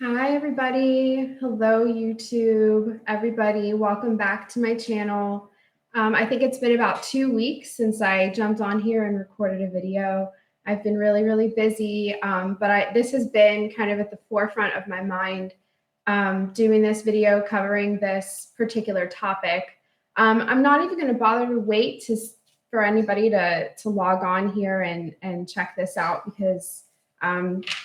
Hi, everybody. Hello, YouTube. Everybody, welcome back to my channel. I think it's been about 2 weeks since I jumped on here and recorded a video. I've been really busy, but this has been kind of at the forefront of my mind, doing this video covering this particular topic. I'm not even going to bother to wait for anybody to log on here and check this out because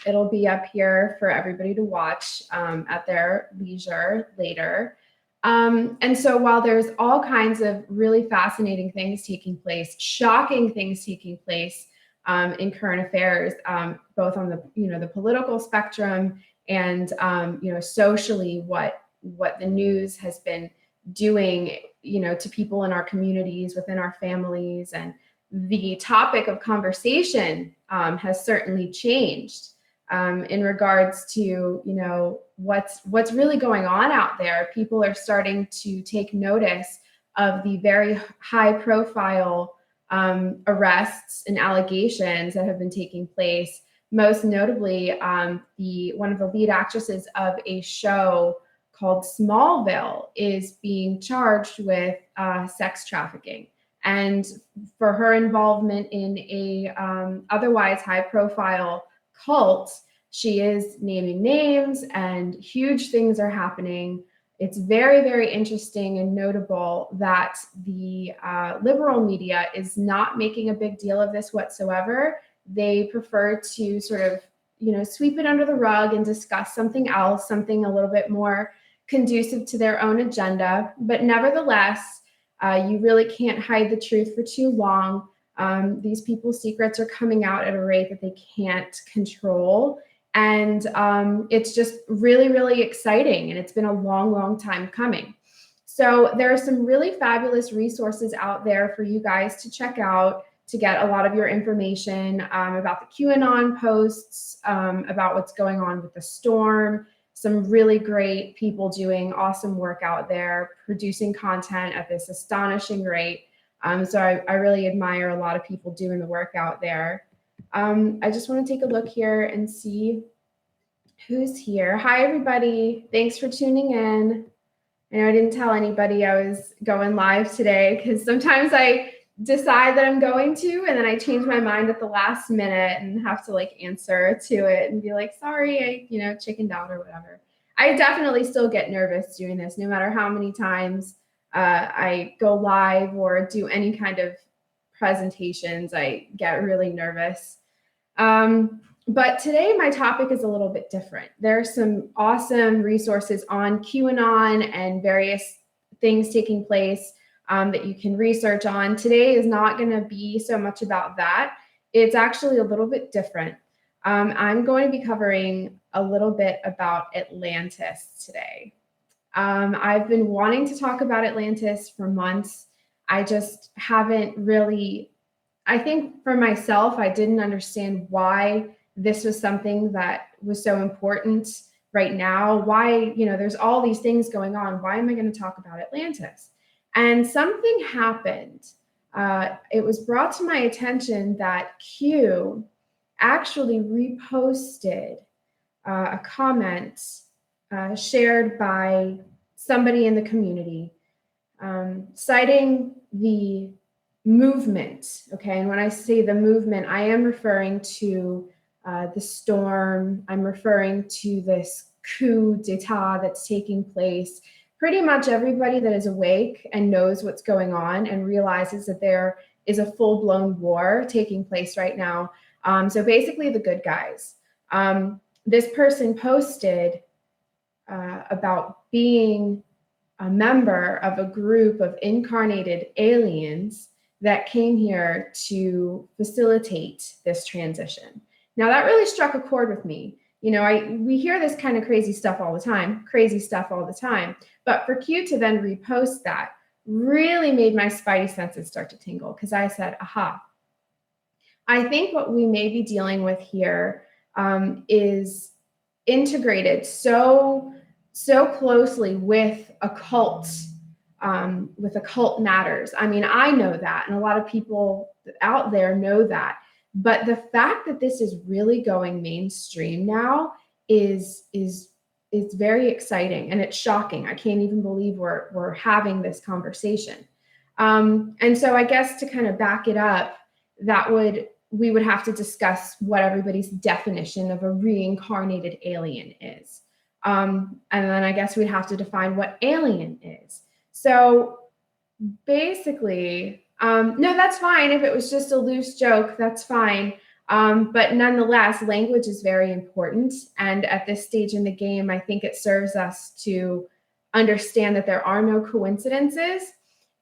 it'll be up here for everybody to watch at their leisure later. And so while there's all kinds of really fascinating things taking place, shocking things taking place in current affairs, both on the political spectrum and socially, what the news has been doing to people in our communities, within our families, and the topic of conversation has certainly changed in regards to what's really going on out there. People are starting to take notice of the very high profile arrests and allegations that have been taking place. Most notably, one of the lead actresses of a show called Smallville is being charged with sex trafficking. And for her involvement in a otherwise high-profile cult, she is naming names and huge things are happening. It's very interesting and notable that the liberal media is not making a big deal of this whatsoever. They prefer to sort of, sweep it under the rug and discuss something else, something a little bit more conducive to their own agenda. But nevertheless, you really can't hide the truth for too long. These people's secrets are coming out at a rate that they can't control. And it's just really exciting. And it's been a long time coming. So there are some really fabulous resources out there for you guys to check out to get a lot of your information about the QAnon posts, about what's going on with the storm. Some really great people doing awesome work out there, producing content at this astonishing rate. So I really admire a lot of people doing the work out there. I just want to take a look here and see who's here. Hi, everybody. Thanks for tuning in. I know I didn't tell anybody I was going live today because sometimes I decide that I'm going to, and then I change my mind at the last minute and have to answer to it and be like, sorry, I chickened out or whatever. I definitely still get nervous doing this, no matter how many times I go live or do any kind of presentations. I get really nervous. But today my topic is a little bit different. There are some awesome resources on QAnon and various things taking place that you can research on. Today is not going to be so much about that. It's actually a little bit different. I'm going to be covering a little bit about Atlantis today. I've been wanting to talk about Atlantis for months. I just haven't really, I think for myself, I didn't understand why this was something that was so important right now. Why, there's all these things going on. Why am I going to talk about Atlantis? And something happened. It was brought to my attention that Q actually reposted a comment shared by somebody in the community, citing the movement. Okay, and when I say the movement, I am referring to the storm. I'm referring to this coup d'etat that's taking place. Pretty much everybody that is awake and knows what's going on and realizes that there is a full-blown war taking place right now. So basically the good guys. This person posted about being a member of a group of incarnated aliens that came here to facilitate this transition. Now that really struck a chord with me. We hear this kind of crazy stuff all the time, but for Q to then repost that really made my spidey senses start to tingle, because I said, aha, I think what we may be dealing with here is integrated so closely with occult matters. I mean, I know that, and a lot of people out there know that. But the fact that this is really going mainstream now is is very exciting, and it's shocking. I can't even believe we're having this conversation. And so I guess to kind of back it up, we would have to discuss what everybody's definition of a reincarnated alien is. And then I guess we'd have to define what alien is. So basically, no, that's fine. If it was just a loose joke, that's fine. But nonetheless, language is very important. And at this stage in the game, I think it serves us to understand that there are no coincidences.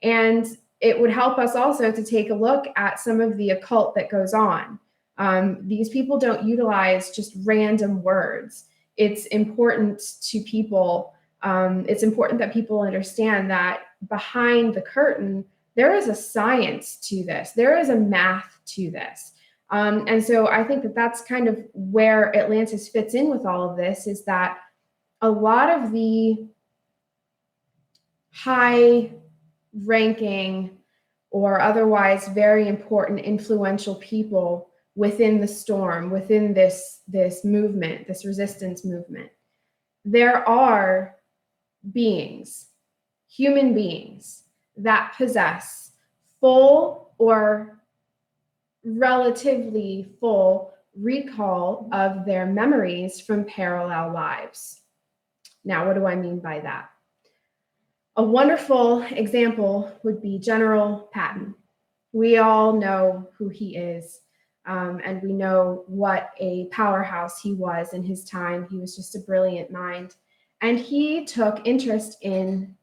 And it would help us also to take a look at some of the occult that goes on. These people don't utilize just random words. It's important to people. It's important that people understand that behind the curtain, there is a science to this. There is a math to this. And so I think that that's kind of where Atlantis fits in with all of this, is that a lot of the high ranking or otherwise very important influential people within the storm, within this movement, this resistance movement, there are beings, human beings, that possess full or relatively full recall of their memories from parallel lives. Now, what do I mean by that? A wonderful example would be General Patton. We all know who he is, and we know what a powerhouse he was in his time. He was just a brilliant mind. And he took interest in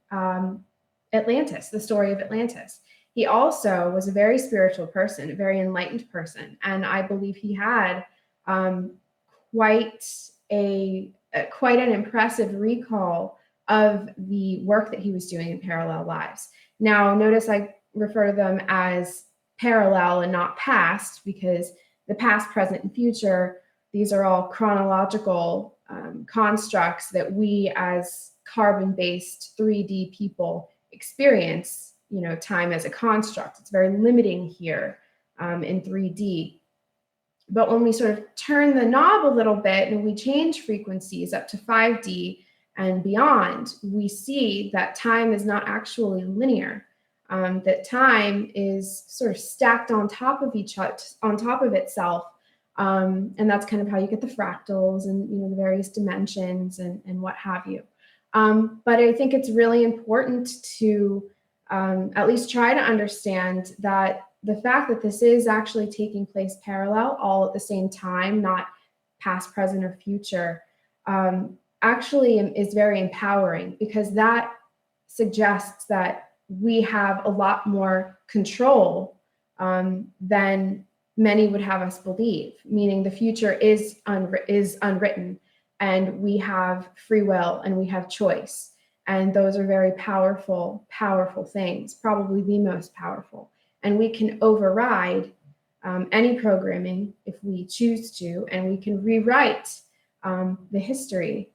Atlantis, the story of Atlantis. He also was a very spiritual person, a very enlightened person, and I believe he had quite an impressive recall of the work that he was doing in parallel lives. Now, notice I refer to them as parallel and not past, because the past, present, and future, these are all chronological constructs that we as carbon-based 3D people experience, time as a construct. It's very limiting here in 3D. But when we sort of turn the knob a little bit and we change frequencies up to 5D and beyond, we see that time is not actually linear. That time is sort of stacked on top of itself. And that's kind of how you get the fractals and the various dimensions and what have you. But I think it's really important to at least try to understand that the fact that this is actually taking place parallel, all at the same time, not past, present, or future, actually is very empowering, because that suggests that we have a lot more control than many would have us believe, meaning the future is unwritten, and we have free will and we have choice. And those are very powerful, powerful things, probably the most powerful. And we can override any programming if we choose to, and we can rewrite the history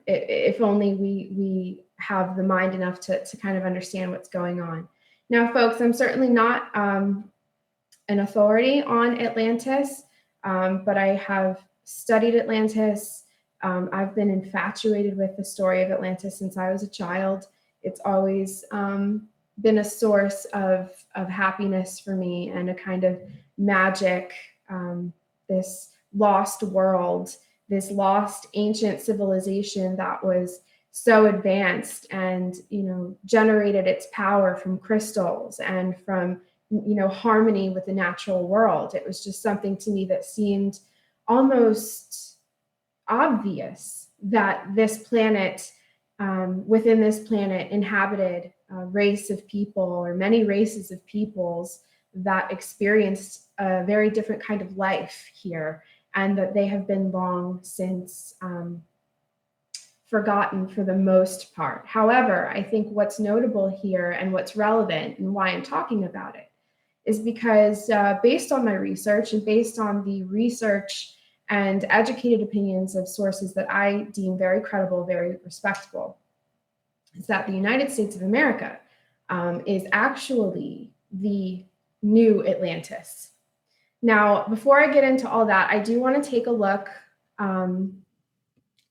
if only we have the mind enough to kind of understand what's going on. Now, folks, I'm certainly not an authority on Atlantis, but I have studied Atlantis. I've been infatuated with the story of Atlantis since I was a child. It's always been a source of happiness for me, and a kind of magic, this lost world, this lost ancient civilization that was so advanced and generated its power from crystals and from harmony with the natural world. It was just something to me that seemed almost obvious that this planet, within this planet, inhabited a race of people, or many races of peoples, that experienced a very different kind of life here, and that they have been long since forgotten for the most part. However, I think what's notable here and what's relevant and why I'm talking about it is because based on my research and based on the research and educated opinions of sources that I deem very credible, very respectable, is that the United States of America is actually the new Atlantis. Now, before I get into all that, I do want to take a look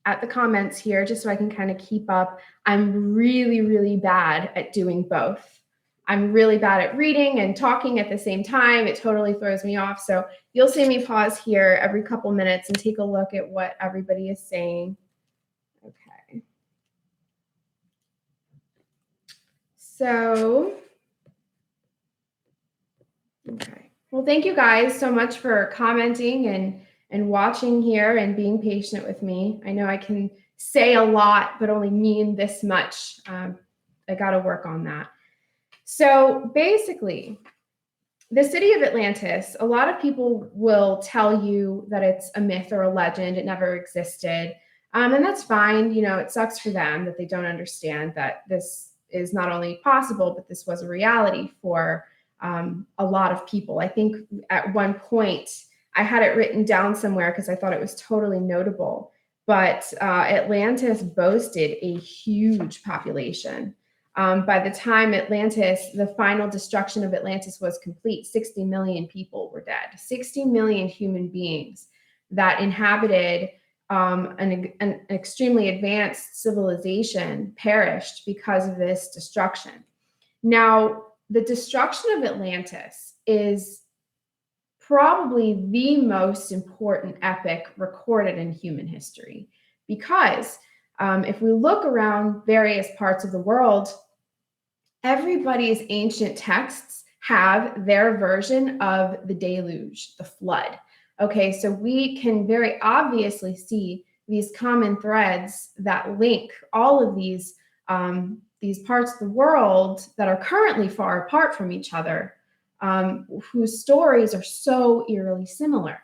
at the comments here just so I can kind of keep up. I'm really, really bad at doing both. I'm really bad at reading and talking at the same time. It totally throws me off. So you'll see me pause here every couple minutes and take a look at what everybody is saying. Okay. So, okay. Well, thank you guys so much for commenting and watching here and being patient with me. I know I can say a lot, but only mean this much. I got to work on that. So basically, the city of Atlantis, a lot of people will tell you that it's a myth or a legend. It never existed. And that's fine. You know, it sucks for them that they don't understand that this is not only possible, but this was a reality for a lot of people. I think at one point I had it written down somewhere because I thought it was totally notable. But Atlantis boasted a huge population. By the time Atlantis, the final destruction of Atlantis was complete, 60 million people were dead. 60 million human beings that inhabited an extremely advanced civilization perished because of this destruction. Now, the destruction of Atlantis is probably the most important epic recorded in human history because if we look around various parts of the world, everybody's ancient texts have their version of the deluge, the flood. Okay, so we can very obviously see these common threads that link all of these parts of the world that are currently far apart from each other, whose stories are so eerily similar.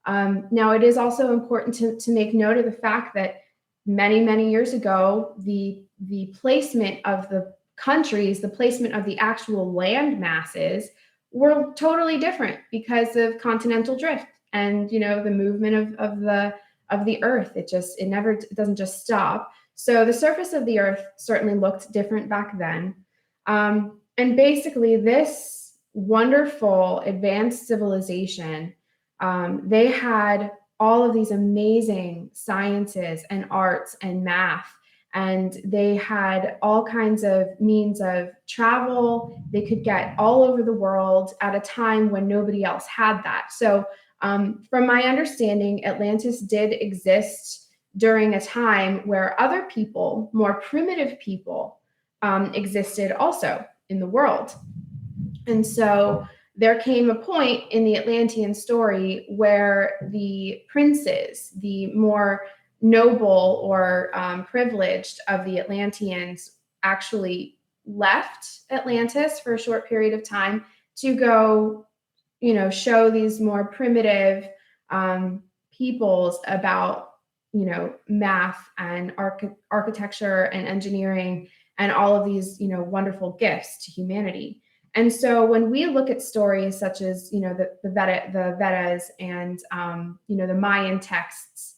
Now, it is also important to make note of the fact that many, many years ago, the placement of the countries, the placement of the actual land masses were totally different because of continental drift and, you know, the movement of the earth. It doesn't just stop. So the surface of the earth certainly looked different back then. And basically this wonderful advanced civilization, they had all of these amazing sciences and arts and math, and they had all kinds of means of travel. They could get all over the world at a time when nobody else had that. So from my understanding, Atlantis did exist during a time where other people, more primitive people, existed also in the world. And so there came a point in the Atlantean story where the princes, the more noble or privileged of the Atlanteans, actually left Atlantis for a short period of time to go, you know, show these more primitive peoples about, you know, math and architecture and engineering and all of these, you know, wonderful gifts to humanity. And so when we look at stories such as, you know, the Vedas and, you know, the Mayan texts,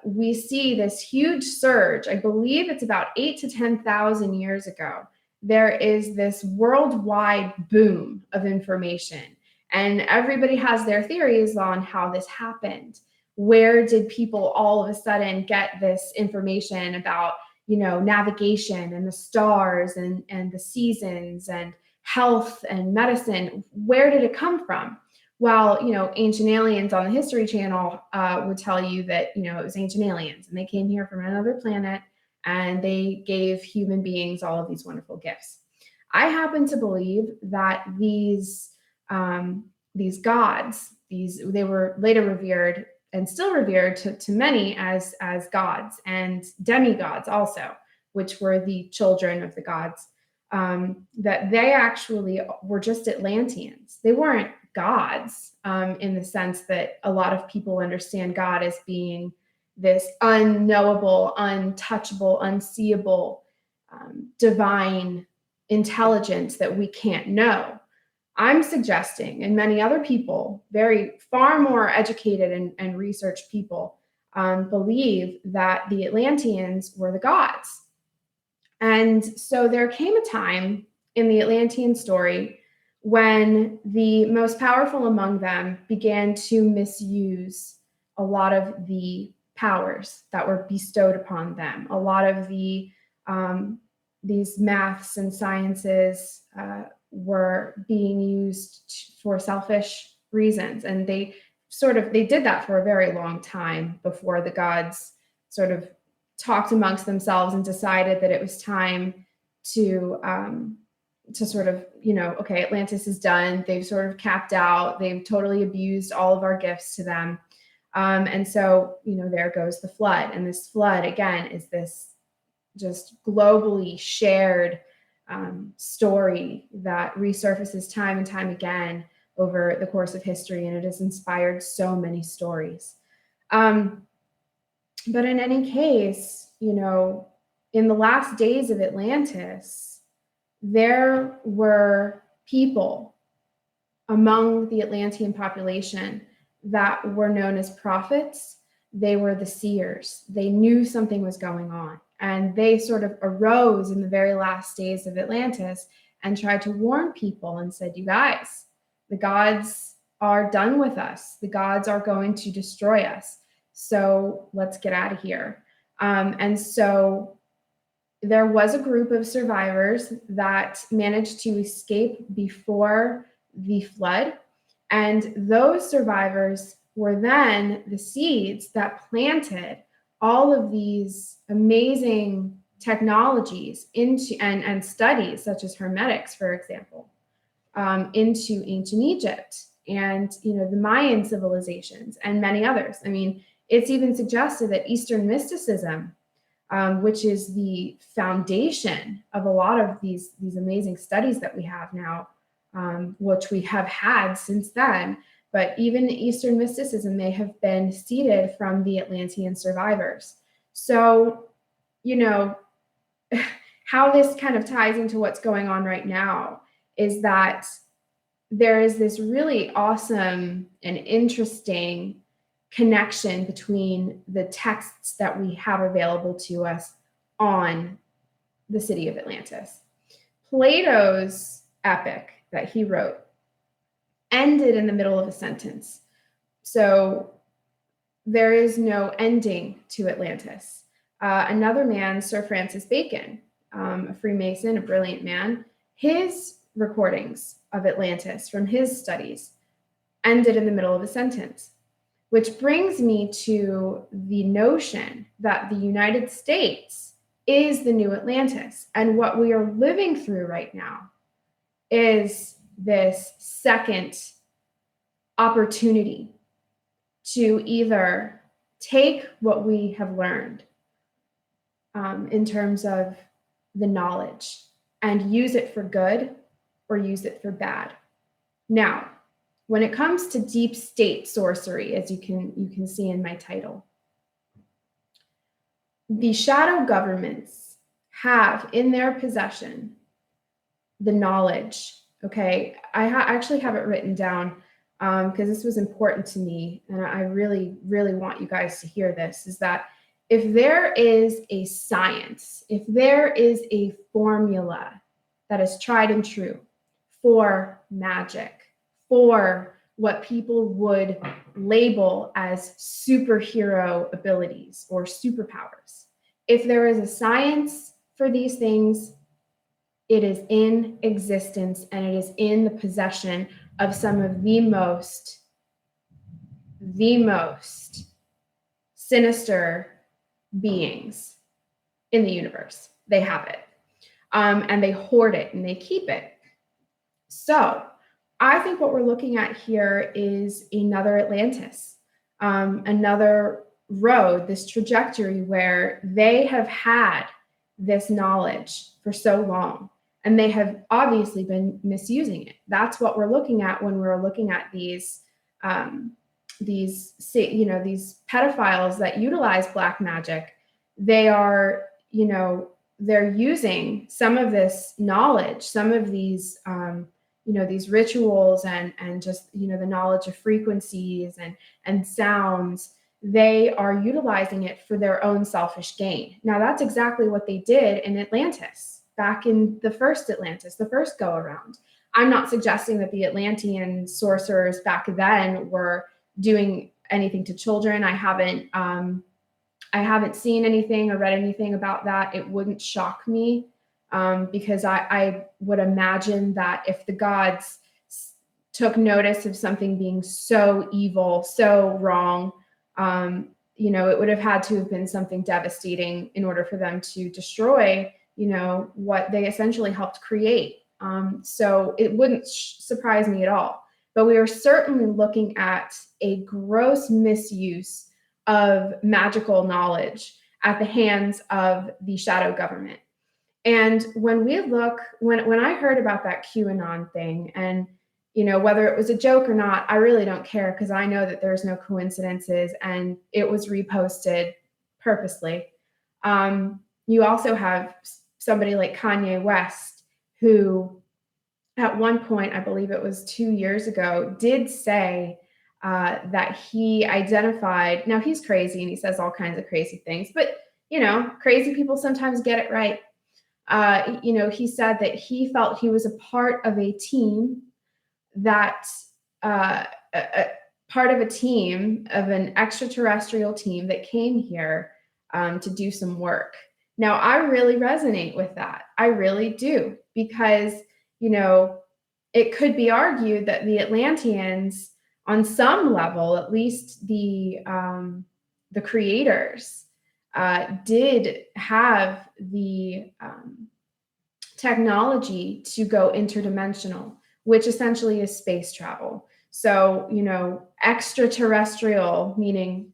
we see this huge surge. I believe it's about 8,000 to 10,000 years ago. There is this worldwide boom of information, and everybody has their theories on how this happened. Where did people all of a sudden get this information about, you know, navigation and the stars and the seasons and health and medicine? Where did it come from? Well, you know, Ancient Aliens on the History Channel would tell you that, you know, it was ancient aliens and they came here from another planet and they gave human beings all of these wonderful gifts. I happen to believe that these gods, they were later revered and still revered to many as gods and demigods also, which were the children of the gods. That they actually were just Atlanteans. They weren't gods in the sense that a lot of people understand God as being this unknowable, untouchable, unseeable, divine intelligence that we can't know. I'm suggesting, and many other people, far more educated and researched people, believe that the Atlanteans were the gods. And so there came a time in the Atlantean story when the most powerful among them began to misuse a lot of the powers that were bestowed upon them. A lot of these maths and sciences were being used for selfish reasons, and they did that for a very long time before the gods sort of talked amongst themselves and decided that it was time to sort of, okay, Atlantis is done. They've sort of capped out. They've totally abused all of our gifts to them. And so, there goes the flood. And this flood, again, is this just globally shared story that resurfaces time and time again over the course of history. And it has inspired so many stories. But in any case, in the last days of Atlantis, there were people among the Atlantean population that were known as prophets. They were the seers. They knew something was going on. And they sort of arose in the very last days of Atlantis and tried to warn people and said, you guys, the gods are done with us. The gods are going to destroy us. So let's get out of here. And so there was a group of survivors that managed to escape before the flood. And those survivors were then the seeds that planted all of these amazing technologies into and studies, such as hermetics, for example, into ancient Egypt and the Mayan civilizations and many others. I mean, it's even suggested that Eastern mysticism, which is the foundation of a lot of these amazing studies that we have now, which we have had since then. But even Eastern mysticism may have been seeded from the Atlantean survivors. So, how this kind of ties into what's going on right now is that there is this really awesome and interesting connection between the texts that we have available to us on the city of Atlantis. Plato's epic that he wrote ended in the middle of a sentence. So there is no ending to Atlantis. Another man, Sir Francis Bacon, a Freemason, a brilliant man, his recordings of Atlantis from his studies ended in the middle of a sentence, which brings me to the notion that the United States is the new Atlantis. And what we are living through right now is this second opportunity to either take what we have learned in terms of the knowledge and use it for good or use it for bad. Now, when it comes to deep state sorcery, as you can see in my title, the shadow governments have in their possession the knowledge. Okay, I actually have it written down because this was important to me, and I really, really want you guys to hear this, is that if there is a science, if there is a formula that is tried and true for magic, for what people would label as superhero abilities or superpowers, if there is a science for these things, it is in existence and it is in the possession of some of the most sinister beings in the universe. They have it, and they hoard it and they keep it. So I think what we're looking at here is another Atlantis, another road, this trajectory where they have had this knowledge for so long, and they have obviously been misusing it. That's what we're looking at when we're looking at these pedophiles that utilize black magic. They are, they're using some of this knowledge, some of these, these rituals and just, the knowledge of frequencies and sounds. They are utilizing it for their own selfish gain. Now, that's exactly what they did in Atlantis, back in the first Atlantis, the first go around. I'm not suggesting that the Atlantean sorcerers back then were doing anything to children. I haven't I haven't seen anything or read anything about that. It wouldn't shock me, because I would imagine that if the gods took notice of something being so evil, so wrong, it would have had to have been something devastating in order for them to destroy, what they essentially helped create. So it wouldn't surprise me at all. But we are certainly looking at a gross misuse of magical knowledge at the hands of the shadow government. And when I heard about that QAnon thing, and whether it was a joke or not, I really don't care, because I know that there's no coincidences, and it was reposted purposely. You also have somebody like Kanye West, who at one point, I believe it was 2 years ago, did say that he identified. Now, he's crazy and he says all kinds of crazy things, but crazy people sometimes get it right. He said that he felt he was a part of a team that part of a team of an extraterrestrial team that came here to do some work. Now, I really resonate with that. I really do, because it could be argued that the Atlanteans, on some level, at least the creators, did have the technology to go interdimensional, which essentially is space travel. So, extraterrestrial, meaning,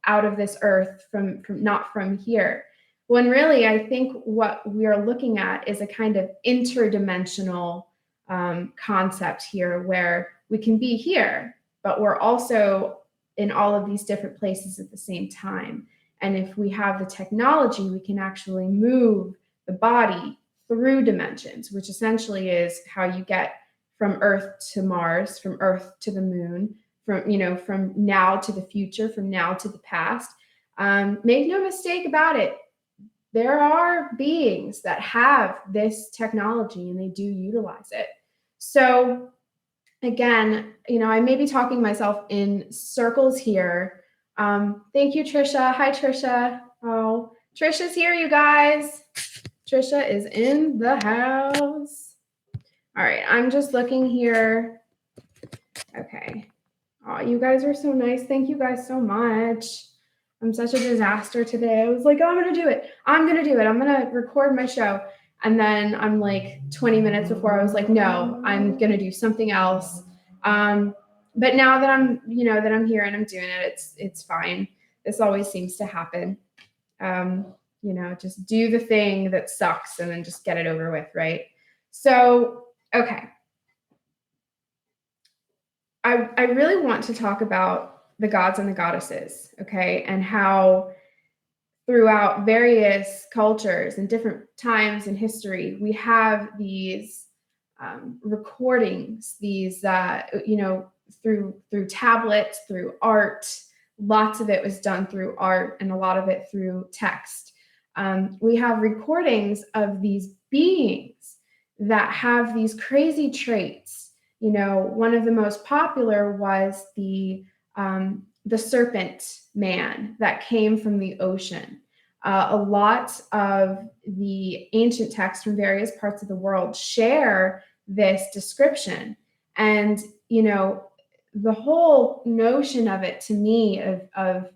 out of this earth, from not from here. When really, I think what we are looking at is a kind of interdimensional concept here, where we can be here, but we're also in all of these different places at the same time. And if we have the technology, we can actually move the body through dimensions, which essentially is how you get from Earth to Mars, from Earth to the moon, from now to the future, from now to the past. Make no mistake about it, there are beings that have this technology and they do utilize it. So again, I may be talking myself in circles here. Thank you, Trisha. Hi, Trisha. Oh, Trisha's here, you guys. Trisha is in the house. All right, I'm just looking here. Okay. Oh, you guys are so nice. Thank you guys so much. I'm such a disaster today. I was like, oh, I'm going to do it. I'm going to record my show. And then I'm like 20 minutes before, I was like, no, I'm going to do something else. But now that I'm here and I'm doing it, it's fine. This always seems to happen. Just do the thing that sucks and then just get it over with, right? So, okay. I really want to talk about the gods and the goddesses, okay, and how throughout various cultures and different times in history, we have these recordings, these, through tablets, through art. Lots of it was done through art and a lot of it through text. We have recordings of these beings that have these crazy traits. One of the most popular was the serpent man that came from the ocean. A lot of the ancient texts from various parts of the world share this description. And, the whole notion of it, to me, of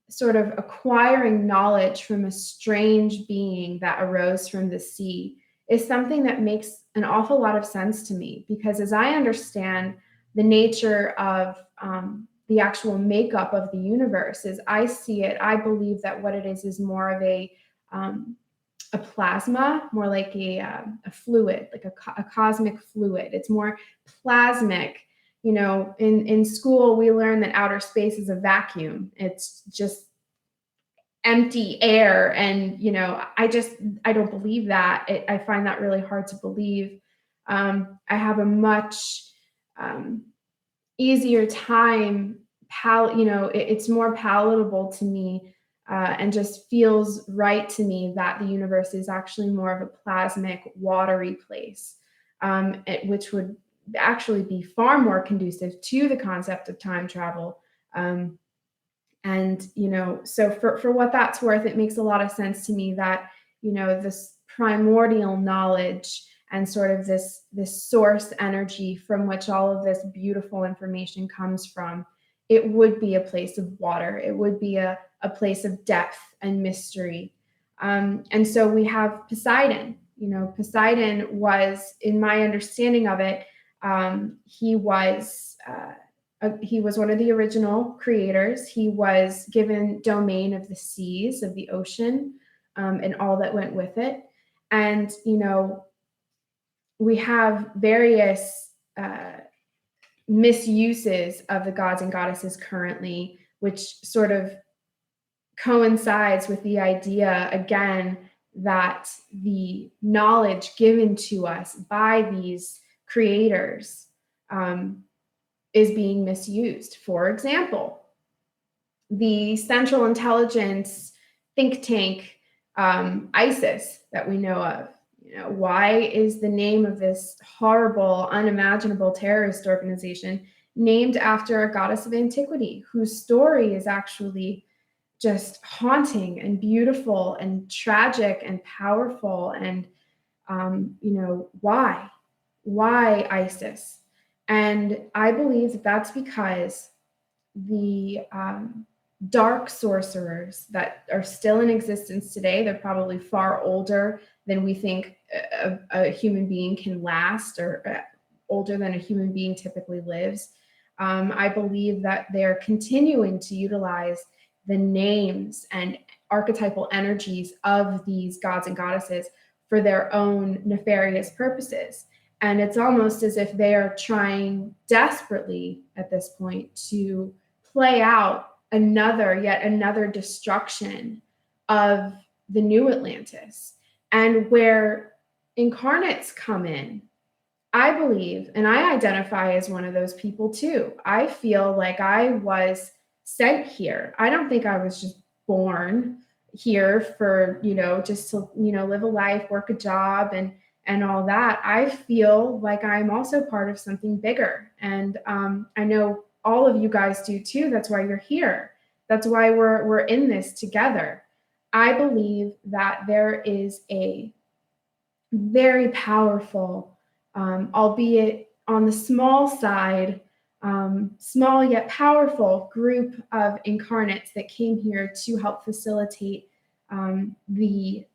sort of acquiring knowledge from a strange being that arose from the sea, is something that makes an awful lot of sense to me, because as I understand the nature of the actual makeup of the universe, as I see it, I believe that what it is more of a plasma, more like a fluid, like a cosmic fluid. It's more plasmic. In school, we learn that outer space is a vacuum. It's just empty air. And, I don't believe that. I find that really hard to believe. I have a much easier time, it's more palatable to me, and just feels right to me that the universe is actually more of a plasmic, watery place, which would actually be far more conducive to the concept of time travel, and And, so for what that's worth, it makes a lot of sense to me that, this primordial knowledge and sort of this source energy from which all of this beautiful information comes from, it would be a place of water. It would be a place of depth and mystery. And so we have Poseidon. Poseidon was, in my understanding of it, he was one of the original creators. He was given domain of the seas, of the ocean, and all that went with it. And, we have various misuses of the gods and goddesses currently, which sort of coincides with the idea, again, that the knowledge given to us by these creators is being misused. For example, the Central Intelligence think tank, ISIS, that we know of. Why is the name of this horrible, unimaginable terrorist organization named after a goddess of antiquity whose story is actually just haunting and beautiful and tragic and powerful? And, why? Why ISIS? And I believe that that's because the dark sorcerers that are still in existence today, they're probably far older than we think a human being can last, or older than a human being typically lives. I believe that they're continuing to utilize the names and archetypal energies of these gods and goddesses for their own nefarious purposes. And it's almost as if they are trying desperately at this point to play out yet another destruction of the new Atlantis. And where incarnates come in, I believe, and I identify as one of those people too. I feel like I was sent here. I don't think I was just born here for, just to, live a life, work a job, and all that. I feel like I'm also part of something bigger. And I know all of you guys do too. That's why you're here. That's why we're in this together. I believe that there is a very powerful, albeit on the small side, small yet powerful group of incarnates that came here to help facilitate the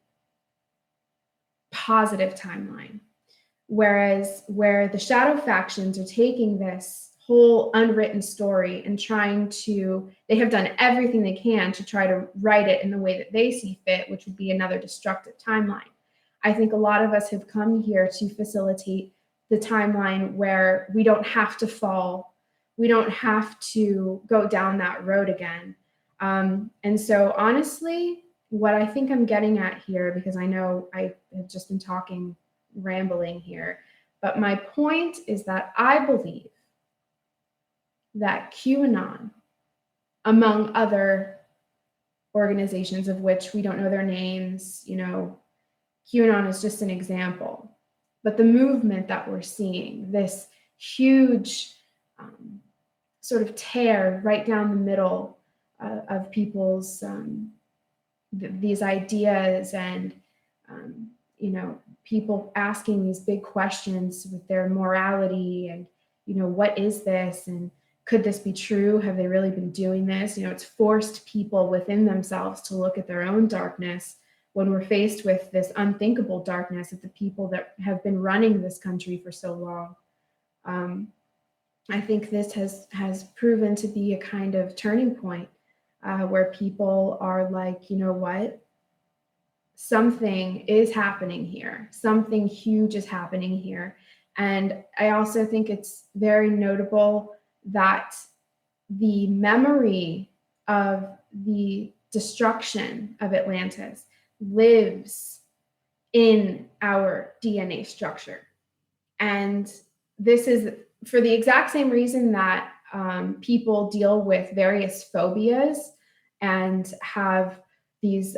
positive timeline. Whereas where the shadow factions are taking this whole unwritten story and they have done everything they can to try to write it in the way that they see fit, which would be another destructive timeline. I think a lot of us have come here to facilitate the timeline where we don't have to fall. We don't have to go down that road again. And so honestly, what I think I'm getting at here, because I know I have just been rambling here, but my point is that I believe that QAnon, among other organizations of which we don't know their names, QAnon is just an example, but the movement that we're seeing, this huge sort of tear right down the middle of people's these ideas, and people asking these big questions with their morality, and what is this, and could this be true? Have they really been doing this? It's forced people within themselves to look at their own darkness when we're faced with this unthinkable darkness of the people that have been running this country for so long. I think this has proven to be a kind of turning point where people are like, you know what? Something is happening here. Something huge is happening here. And I also think it's very notable that the memory of the destruction of Atlantis lives in our DNA structure. And this is for the exact same reason that people deal with various phobias and have these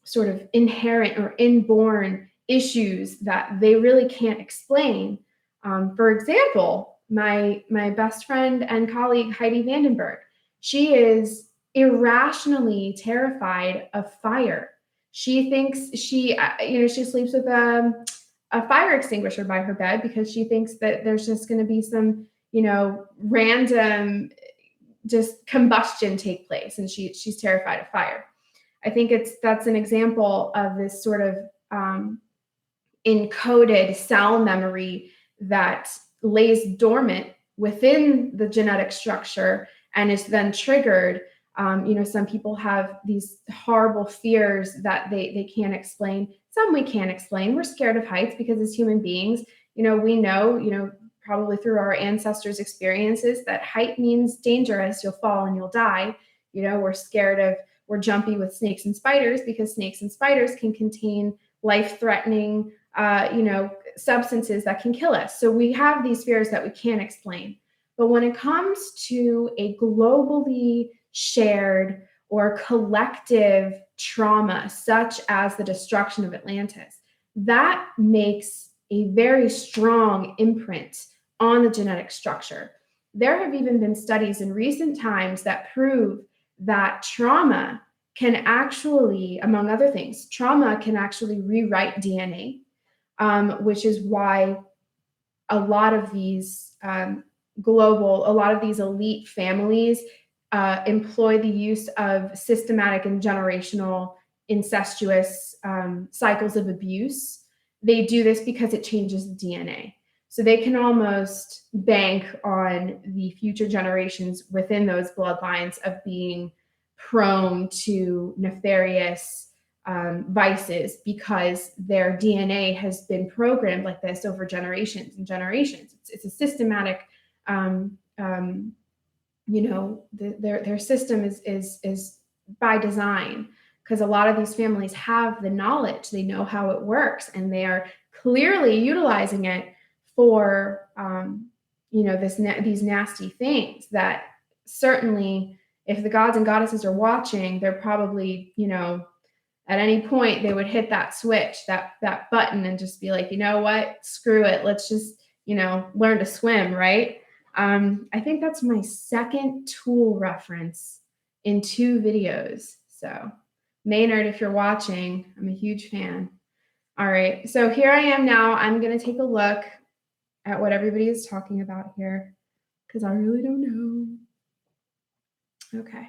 sort of inherent or inborn issues that they really can't explain. For example, my best friend and colleague, Heidi Vandenberg, she is irrationally terrified of fire. She thinks she sleeps with a fire extinguisher by her bed because she thinks that there's just going to be some, random just combustion take place, and she's terrified of fire. I think that's an example of this sort of encoded cell memory that lays dormant within the genetic structure and is then triggered. Some people have these horrible fears that they can't explain. Some we can't explain. We're scared of heights because as human beings, we know, probably through our ancestors' experiences, that height means dangerous. You'll fall and you'll die. We're jumpy with snakes and spiders because snakes and spiders can contain life-threatening, substances that can kill us. So we have these fears that we can't explain. But when it comes to a globally shared or collective trauma, such as the destruction of Atlantis, that makes a very strong imprint on the genetic structure. There have even been studies in recent times that prove that trauma can actually, among other things, trauma can actually rewrite DNA, which is why a lot of these elite families employ the use of systematic and generational incestuous cycles of abuse. They do this because it changes the DNA. So they can almost bank on the future generations within those bloodlines of being prone to nefarious vices because their DNA has been programmed like this over generations and generations. It's a systematic, their system is by design, because a lot of these families have the knowledge, they know how it works, and they are clearly utilizing it for, these nasty things that certainly, if the gods and goddesses are watching, they're probably, at any point they would hit that switch, that button, and just be like, you know what, screw it. Let's just, learn to swim, right? I think that's my second tool reference in 2 videos. So Maynard, if you're watching, I'm a huge fan. All right, so here I am now. I'm going to take a look at what everybody is talking about here, because I really don't know. Okay.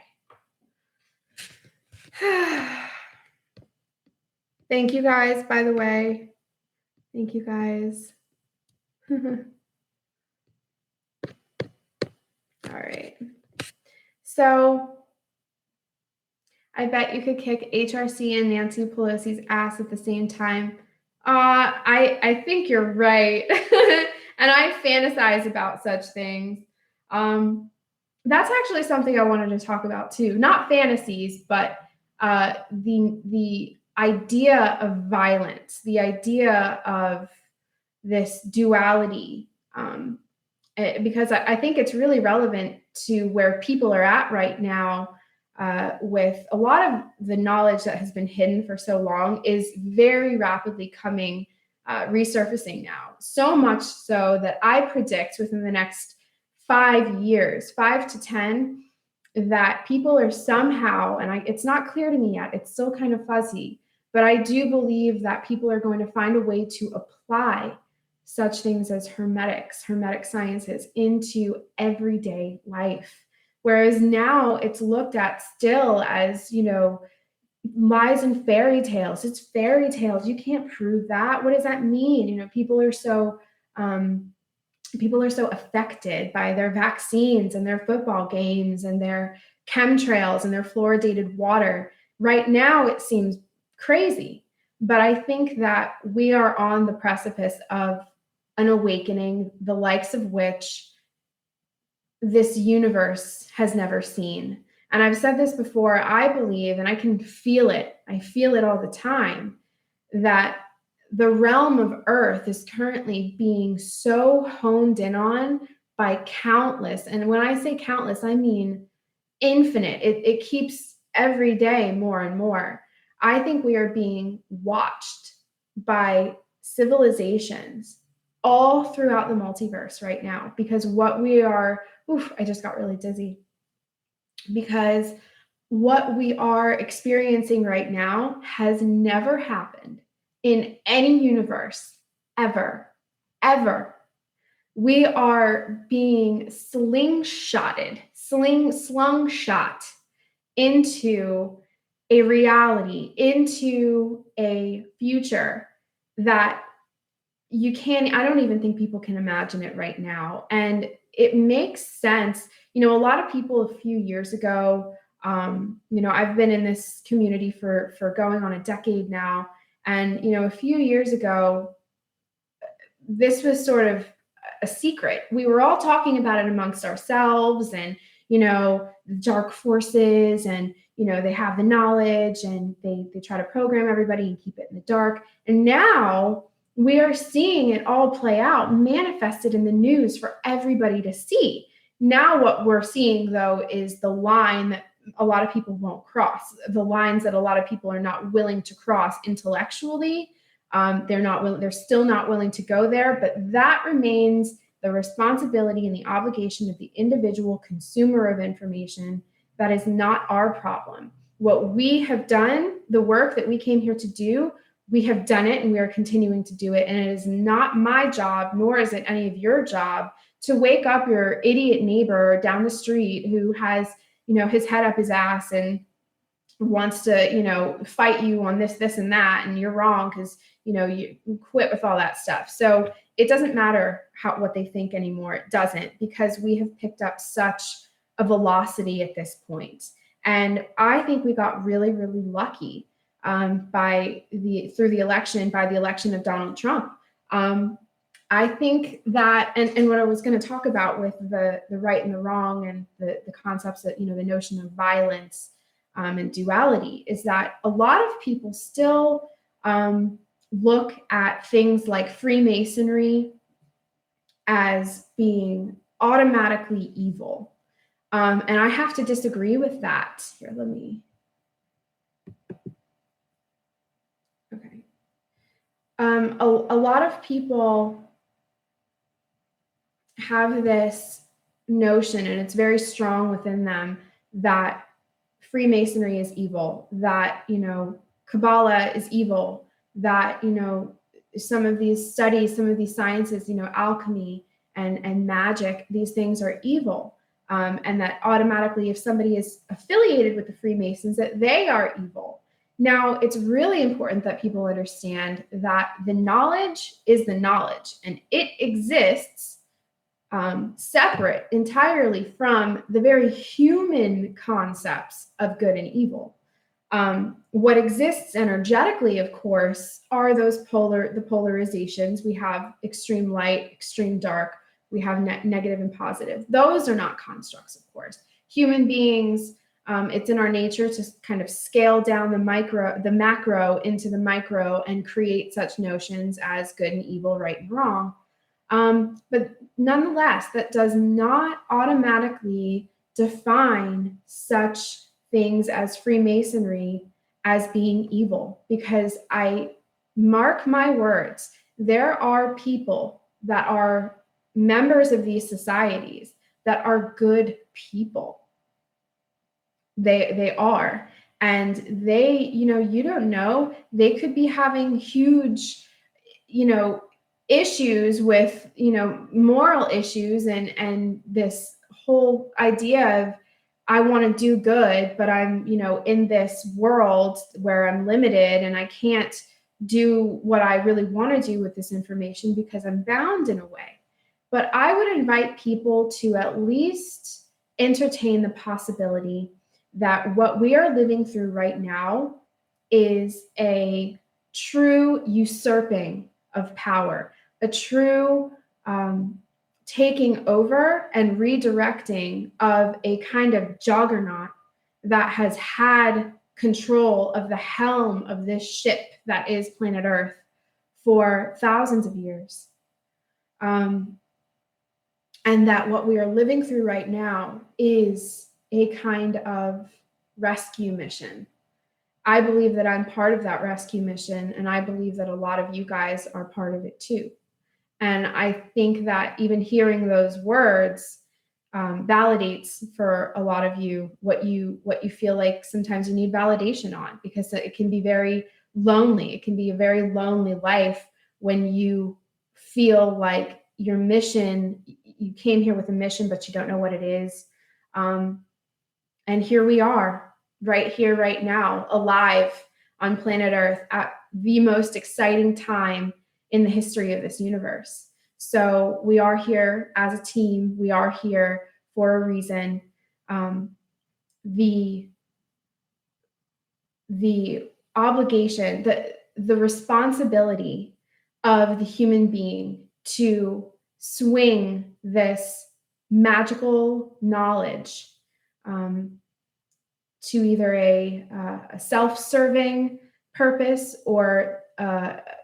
Thank you guys, by the way. Thank you guys. All right. So I bet you could kick HRC and Nancy Pelosi's ass at the same time. I think you're right. And I fantasize about such things. That's actually something I wanted to talk about too. Not fantasies, but the idea of violence, the idea of this duality, because I think it's really relevant to where people are at right now, with a lot of the knowledge that has been hidden for so long is very rapidly coming, resurfacing now. So much so that I predict within the next 5 years, 5 to 10, that people are somehow, and it's not clear to me yet, it's still kind of fuzzy, but I do believe that people are going to find a way to apply such things as hermetic sciences into everyday life. Whereas now it's looked at still as, lies and fairy tales. It's fairy tales. You can't prove that. What does that mean? People are so affected by their vaccines and their football games and their chemtrails and their fluoridated water. Right now, it seems crazy, but I think that we are on the precipice of an awakening, the likes of which this universe has never seen. And I've said this before, I believe, and I can feel it, I feel it all the time, that the realm of Earth is currently being so honed in on by countless, and when I say countless, I mean infinite. It keeps every day more and more. I think we are being watched by civilizations all throughout the multiverse right now, because what we are, I just got really dizzy, because what we are experiencing right now has never happened in any universe ever, ever. We are being slung shot into a reality, into a future that I don't even think people can imagine it right now. And it makes sense. A lot of people a few years ago, I've been in this community for going on a decade now. And, a few years ago, this was sort of a secret. We were all talking about it amongst ourselves and, dark forces and, they have the knowledge and they try to program everybody and keep it in the dark. And now we are seeing it all play out, manifested in the news for everybody to see. Now what we're seeing, though, is the line that a lot of people won't cross, the lines that a lot of people are not willing to cross intellectually. They're still not willing to go there, but that remains the responsibility and the obligation of the individual consumer of information. That is not our problem. What we have done, the work that we came here to do, we have done it and we are continuing to do it. And it is not my job, nor is it any of your job, to wake up your idiot neighbor down the street who has, his head up his ass and wants to, fight you on this and that, and you're wrong because, you quit with all that stuff. So it doesn't matter what they think anymore. It doesn't, because we have picked up such a velocity at this point. And I think we got really, really lucky by the election of Donald Trump. I think that, and what I was going to talk about with the right and the wrong and the concepts that, the notion of violence and duality, is that a lot of people still look at things like Freemasonry as being automatically evil. And I have to disagree with that. Here, let me. Okay. A lot of people have this notion, and it's very strong within them, that Freemasonry is evil, that, Kabbalah is evil, that, some of these studies, some of these sciences, alchemy and magic, these things are evil. And that automatically, if somebody is affiliated with the Freemasons, that they are evil. Now, it's really important that people understand that the knowledge is the knowledge, and it exists separate entirely from the very human concepts of good and evil. What exists energetically, of course, are the polarizations. We have extreme light, extreme dark. We have negative and positive. Those are not constructs, of course. Human beings, it's in our nature to kind of scale down the macro into the micro and create such notions as good and evil, right and wrong. But nonetheless, that does not automatically define such things as Freemasonry as being evil, because I mark my words, there are people that are members of these societies that are good people. They are. And they, you don't know, they could be having huge, issues with, moral issues and this whole idea of, I want to do good, but I'm, in this world where I'm limited and I can't do what I really want to do with this information because I'm bound in a way. But I would invite people to at least entertain the possibility that what we are living through right now is a true usurping of power, a true taking over and redirecting of a kind of juggernaut that has had control of the helm of this ship that is planet Earth for thousands of years. And that what we are living through right now is a kind of rescue mission. I believe that I'm part of that rescue mission, and I believe that a lot of you guys are part of it too. And I think that even hearing those words validates for a lot of you what you feel like sometimes you need validation on, because it can be very lonely. It can be a very lonely life when you feel like your mission, you came here with a mission, but you don't know what it is. And here we are, right here, right now, alive on planet Earth at the most exciting time in the history of this universe. So we are here as a team. We are here for a reason. The obligation, the responsibility of the human being to swing this magical knowledge to either a self-serving purpose or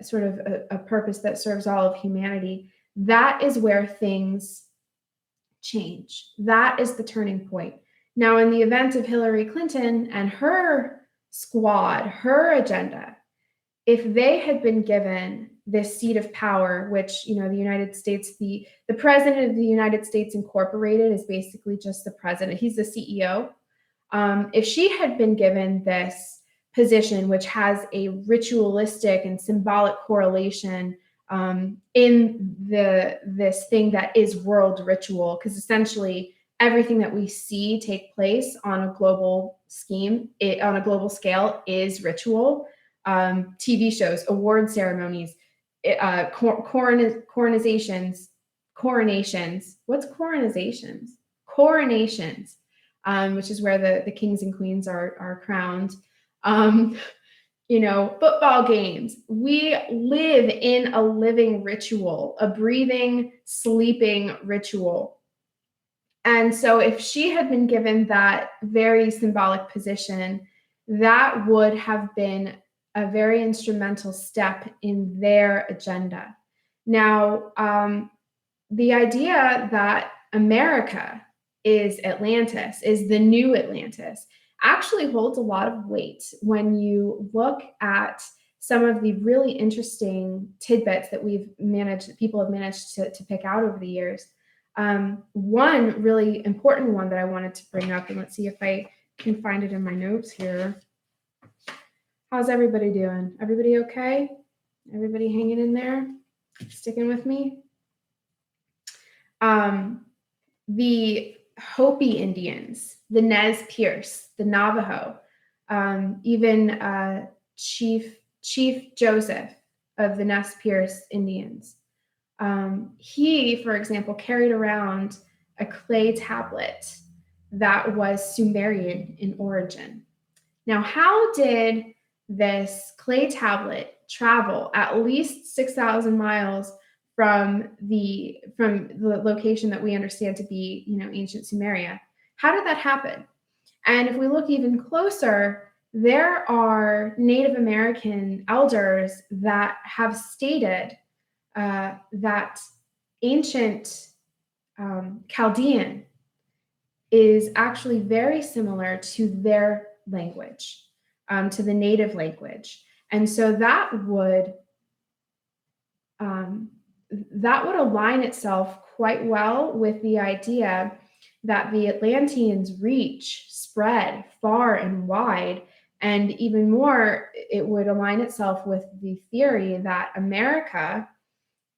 sort of a purpose that serves all of humanity, that is where things change. That is the turning point. Now, in the event of Hillary Clinton and her squad, her agenda, if they had been given this seat of power, which, you know, the United States, the president of the United States Incorporated is basically just the president. He's the CEO. If she had been given this position, which has a ritualistic and symbolic correlation in this thing that is world ritual, because essentially everything that we see take place on a global scheme, on a global scale, is ritual. TV shows, award ceremonies, coronations. What's coronations? Coronations, which is where the kings and queens are crowned. You know, football games. We live in a living ritual, a breathing, sleeping ritual. And so if she had been given that very symbolic position, that would have been a very instrumental step in their agenda. Now, the idea that America is Atlantis, is the new Atlantis, actually holds a lot of weight when you look at some of the really interesting tidbits that people have managed to pick out over the years. One really important one that I wanted to bring up, and let's see if I can find it in my notes here. How's everybody doing? Everybody okay? Everybody hanging in there? Sticking with me? The Hopi Indians, the Nez Perce, the Navajo, even Chief Joseph of the Nez Perce Indians. He, for example, carried around a clay tablet that was Sumerian in origin. Now, how did this clay tablet travel at least 6,000 miles from the location that we understand to be, you know, ancient Sumeria? How did that happen? And if we look even closer, there are Native American elders that have stated that ancient Chaldean is actually very similar to their language, to the native language. And so that would align itself quite well with the idea that the Atlanteans' reach spread far and wide. And even more, it would align itself with the theory that America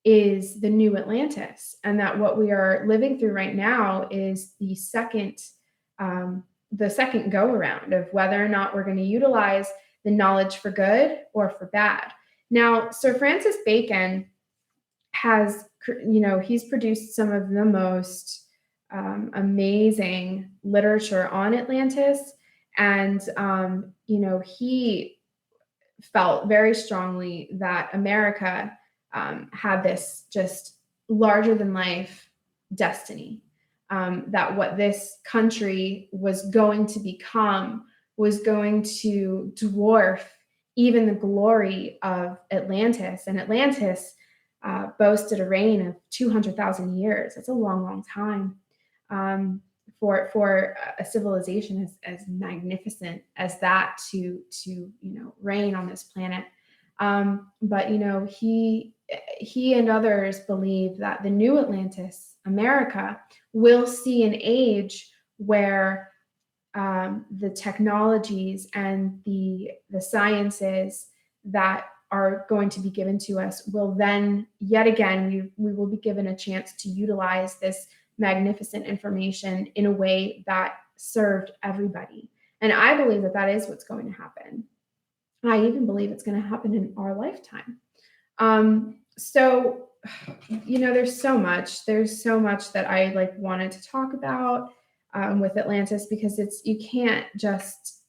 is the new Atlantis, and that what we are living through right now is the second go around of whether or not we're going to utilize the knowledge for good or for bad. Now, Sir Francis Bacon has, you know, he's produced some of the most amazing literature on Atlantis, and you know, he felt very strongly that America had this just larger than life destiny, that what this country was going to become was going to dwarf even the glory of Atlantis. And Atlantis boasted a reign of 200,000 years. That's a long, long time for a civilization as magnificent as that to you know, reign on this planet. But you know, he and others believe that the new Atlantis, America, we'll see an age where the technologies and the sciences that are going to be given to us will then yet again we will be given a chance to utilize this magnificent information in a way that served everybody. And I believe that that is what's going to happen. I even believe it's going to happen in our lifetime. So there's so much that I like wanted to talk about with Atlantis, because you can't just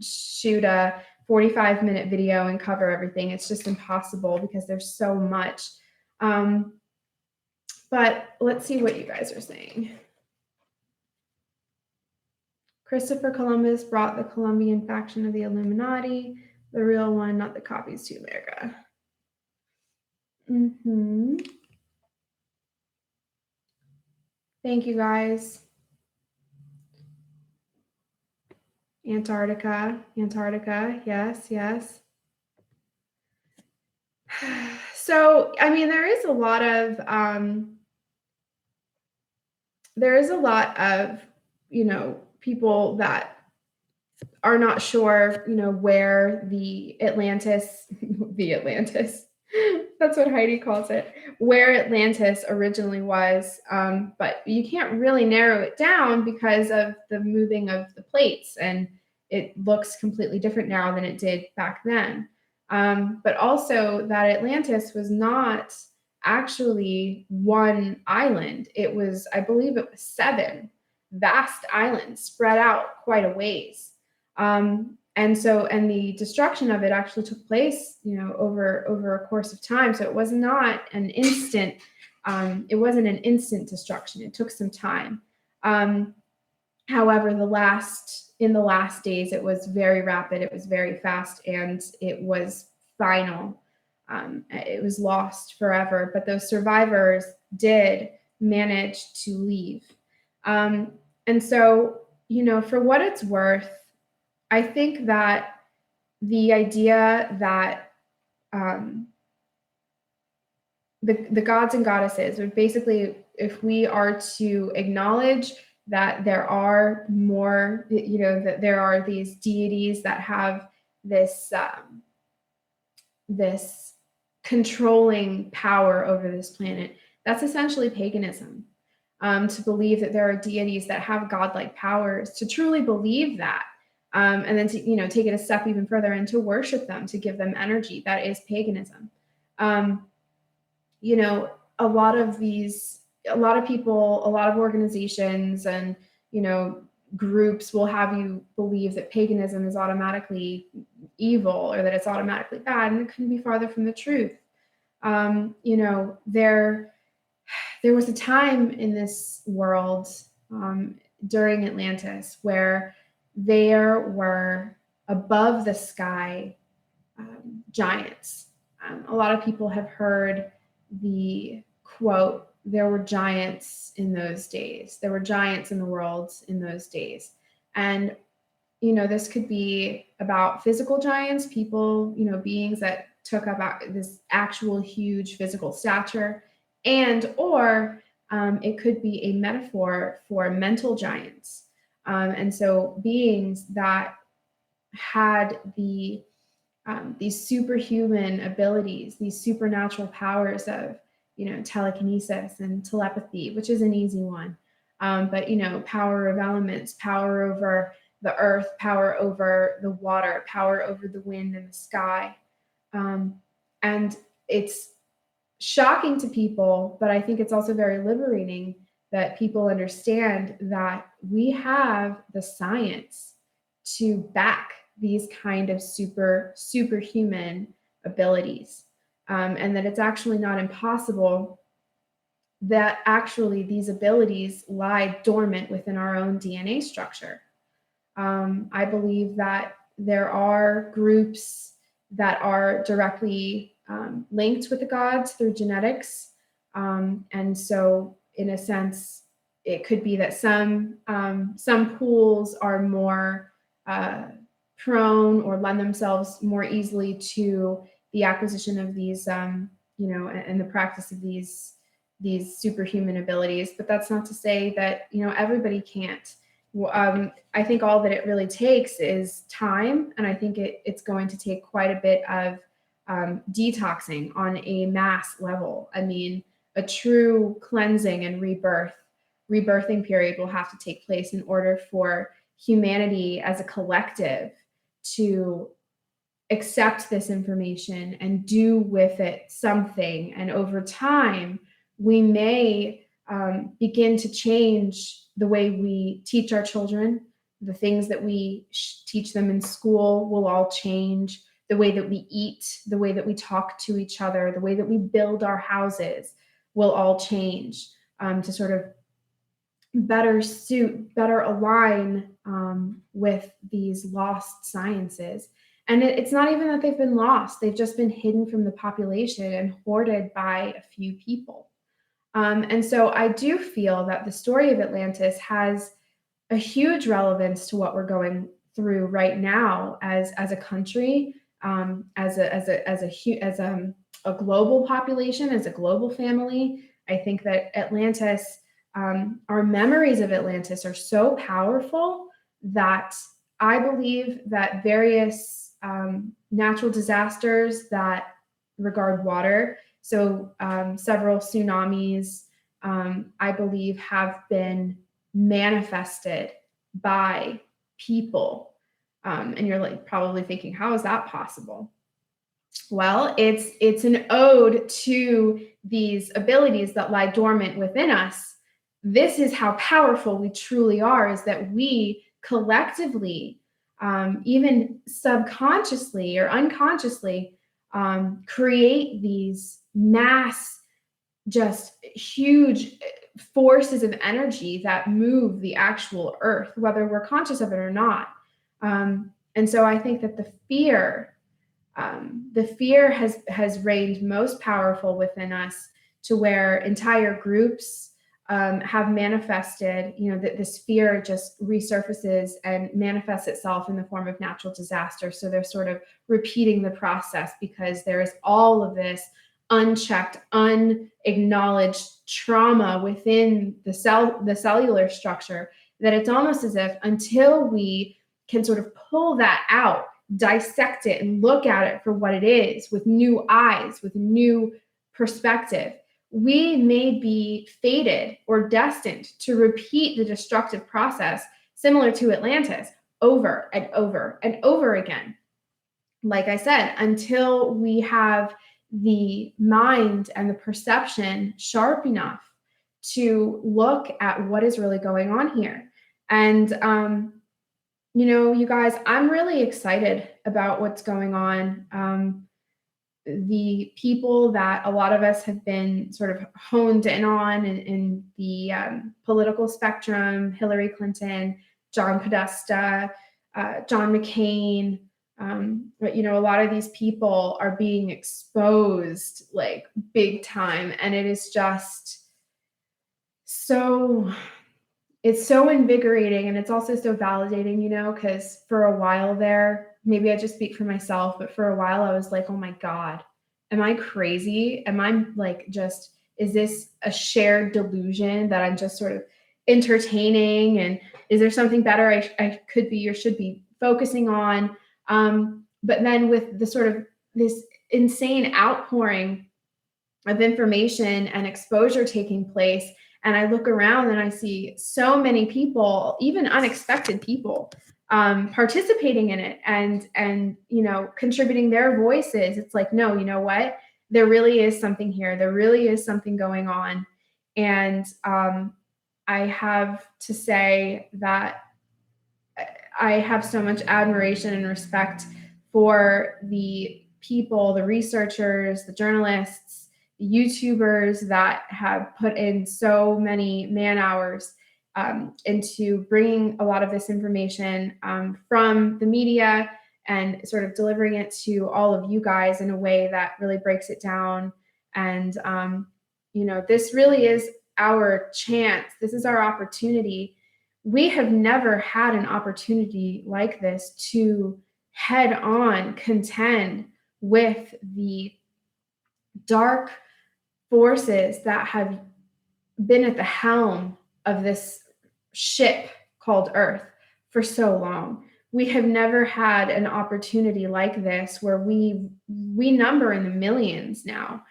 shoot a 45-minute video and cover everything. It's just impossible because there's so much. But let's see what you guys are saying. Christopher Columbus brought the Colombian faction of the Illuminati, the real one, not the copies, to America. Thank you, guys. Antarctica, yes. So, I mean, there is a lot of people that are not sure, where the Atlantis, that's what Heidi calls it, where Atlantis originally was. But you can't really narrow it down because of the moving of the plates, and it looks completely different now than it did back then. But also that Atlantis was not actually one island. It was, I believe it was 7 vast islands spread out quite a ways. And the destruction of it actually took place, over a course of time. So it was not an instant, it wasn't an instant destruction. It took some time. However, in the last days, it was very rapid, it was very fast, and it was final. It was lost forever, but those survivors did manage to leave. And so, for what it's worth, I think that the idea that the gods and goddesses would basically, if we are to acknowledge that there are more, that there are these deities that have this this controlling power over this planet, that's essentially paganism. To believe that there are deities that have godlike powers, to truly believe that, and then to take it a step even further and to worship them, to give them energy, that is paganism. A lot of people, a lot of organizations and groups will have you believe that paganism is automatically evil or that it's automatically bad, and it couldn't be farther from the truth. There was a time in this world during Atlantis where there were above the sky giants. A lot of people have heard the quote, there were giants in those days. There were giants in the world in those days. And, this could be about physical giants, people, beings that took up this actual huge physical stature, or it could be a metaphor for mental giants. And so beings that had these superhuman abilities, these supernatural powers of, telekinesis and telepathy, which is an easy one. But, power of elements, power over the earth, power over the water, power over the wind and the sky. And it's shocking to people, but I think it's also very liberating that people understand that we have the science to back these kind of superhuman abilities, and that it's actually not impossible, that actually these abilities lie dormant within our own DNA structure. I believe that there are groups that are directly linked with the gods through genetics. And so in a sense, it could be that some pools are more prone or lend themselves more easily to the acquisition of these, and the practice of these these superhuman abilities, but that's not to say that, everybody can't. I think all that it really takes is time, and I think it's going to take quite a bit of detoxing on a mass level. I mean, a true cleansing and rebirthing period will have to take place in order for humanity as a collective to accept this information and do with it something. And over time, we may begin to change the way we teach our children. The things that we teach them in school will all change. The way that we eat, the way that we talk to each other, the way that we build our houses will all change to sort of better align with these lost sciences. And it's not even that they've been lost, they've just been hidden from the population and hoarded by a few people. And so I do feel that the story of Atlantis has a huge relevance to what we're going through right now as a country, as a global population, as a global family. I think that Atlantis, our memories of Atlantis are so powerful that I believe that various natural disasters that regard water, so several tsunamis, I believe, have been manifested by people. And you're like probably thinking, how is that possible? Well, it's an ode to these abilities that lie dormant within us. This is how powerful we truly are, is that we collectively, even subconsciously or unconsciously, create these mass, just huge forces of energy that move the actual earth, whether we're conscious of it or not. And so I think that the fear has reigned most powerful within us, to where entire groups have manifested. That this fear just resurfaces and manifests itself in the form of natural disaster. So they're sort of repeating the process, because there is all of this unchecked, unacknowledged trauma within the cellular structure, that it's almost as if, until we can sort of pull that out, dissect it, and look at it for what it is, with new eyes, with new perspective, we may be fated or destined to repeat the destructive process similar to Atlantis over and over and over again. Like I said, until we have the mind and the perception sharp enough to look at what is really going on here. And you guys, I'm really excited about what's going on. The people that a lot of us have been sort of honed in on in the political spectrum, Hillary Clinton, John Podesta, John McCain, but a lot of these people are being exposed like big time. And it is just it's so invigorating, and it's also so validating, because for a while there, maybe I just speak for myself, but for a while I was like, oh my God, am I crazy? Am I is this a shared delusion that I'm just sort of entertaining? And is there something better I could be or should be focusing on? But then with the sort of this insane outpouring of information and exposure taking place, and I look around and I see so many people, even unexpected people, participating in it and contributing their voices. It's like, no, you know what? There really is something here. There really is something going on. And I have to say that I have so much admiration and respect for the people, the researchers, the journalists, YouTubers that have put in so many man hours into bringing a lot of this information from the media and sort of delivering it to all of you guys in a way that really breaks it down. And, this really is our chance. This is our opportunity. We have never had an opportunity like this to head on contend with the dark forces that have been at the helm of this ship called Earth for so long. We have never had an opportunity like this where we number in the millions now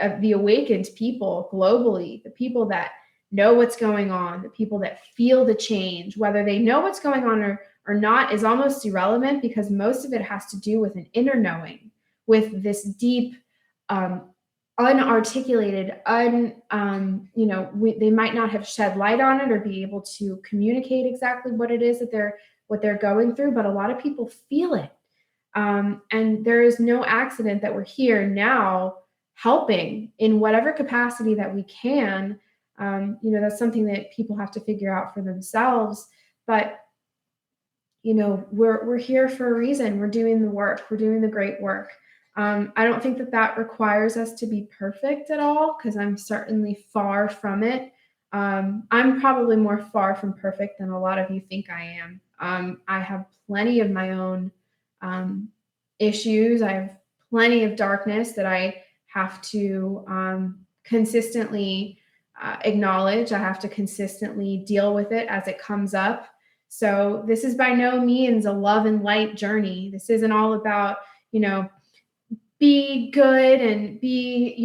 of the awakened people globally, the people that know what's going on, the people that feel the change. Whether they know what's going on or not is almost irrelevant, because most of it has to do with an inner knowing, with this deep unarticulated, they might not have shed light on it or be able to communicate exactly what it is that they're going through, but a lot of people feel it. And there is no accident that we're here now helping in whatever capacity that we can. That's something that people have to figure out for themselves. But we're here for a reason. We're doing the work. We're doing the great work. I don't think that requires us to be perfect at all, because I'm certainly far from it. I'm probably more far from perfect than a lot of you think I am. I have plenty of my own issues. I have plenty of darkness that I have to consistently acknowledge. I have to consistently deal with it as it comes up. So this is by no means a love and light journey. This isn't all about, be good and be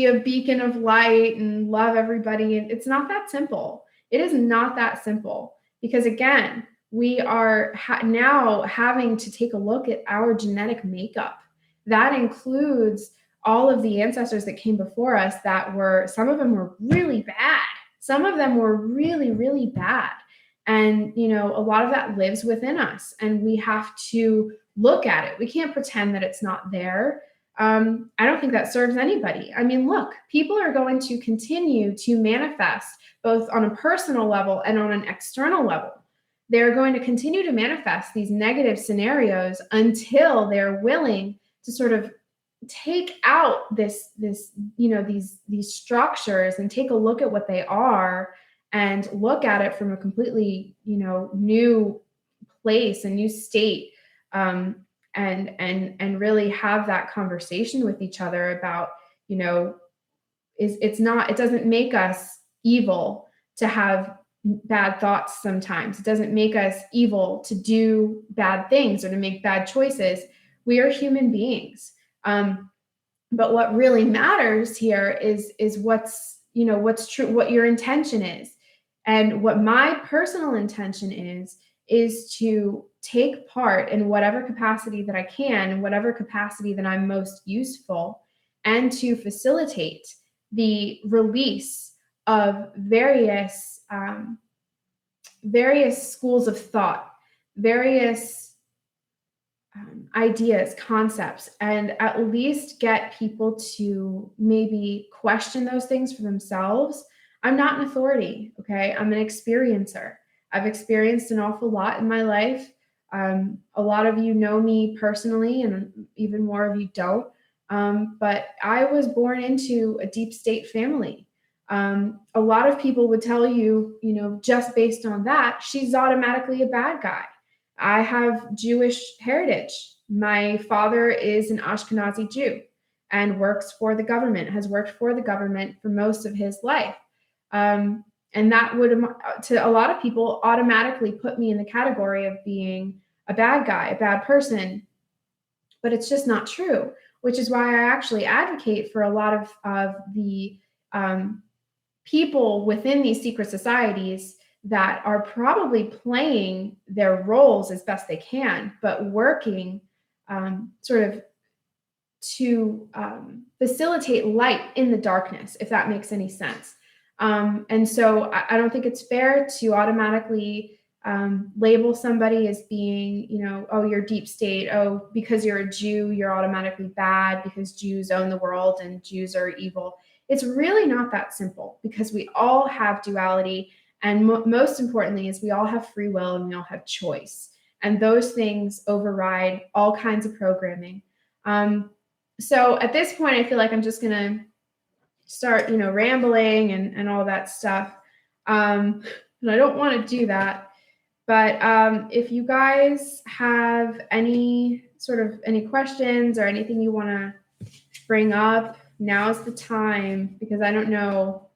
a beacon of light and love everybody. And it's not that simple. It is not that simple, because again, we are now having to take a look at our genetic makeup. That includes all of the ancestors that came before us some of them were really bad. Some of them were really, really bad. And, a lot of that lives within us, and we have to look at it. We can't pretend that it's not there. I don't think that serves anybody. I mean, look, people are going to continue to manifest both on a personal level and on an external level. They're going to continue to manifest these negative scenarios until they're willing to sort of take out these structures and take a look at what they are and look at it from a completely, new place, a new state. And really have that conversation with each other about, it doesn't make us evil to have bad thoughts sometimes. It doesn't make us evil to do bad things or to make bad choices. We are human beings. But what really matters here is what's true, what your intention is. And what my personal intention is to take part in whatever capacity that I can, in whatever capacity that I'm most useful, and to facilitate the release of various schools of thought, various ideas, concepts, and at least get people to maybe question those things for themselves. I'm not an authority, okay? I'm an experiencer. I've experienced an awful lot in my life. A lot of you know me personally, and even more of you don't. But I was born into a deep state family. A lot of people would tell you, just based on that, she's automatically a bad guy. I have Jewish heritage. My father is an Ashkenazi Jew and has worked for the government for most of his life. And that would, to a lot of people, automatically put me in the category of being a bad guy, a bad person. But it's just not true, which is why I actually advocate for a lot of the people within these secret societies that are probably playing their roles as best they can, but working sort of to facilitate light in the darkness, if that makes any sense. And so I don't think it's fair to automatically label somebody as being, oh, you're deep state. Oh, because you're a Jew, you're automatically bad because Jews own the world and Jews are evil. It's really not that simple, because we all have duality. And most importantly is we all have free will and we all have choice. And those things override all kinds of programming. So at this point, I feel like I'm just going to start, rambling and all that stuff. And I don't want to do that. But if you guys have any questions or anything you want to bring up, now's the time, because I don't know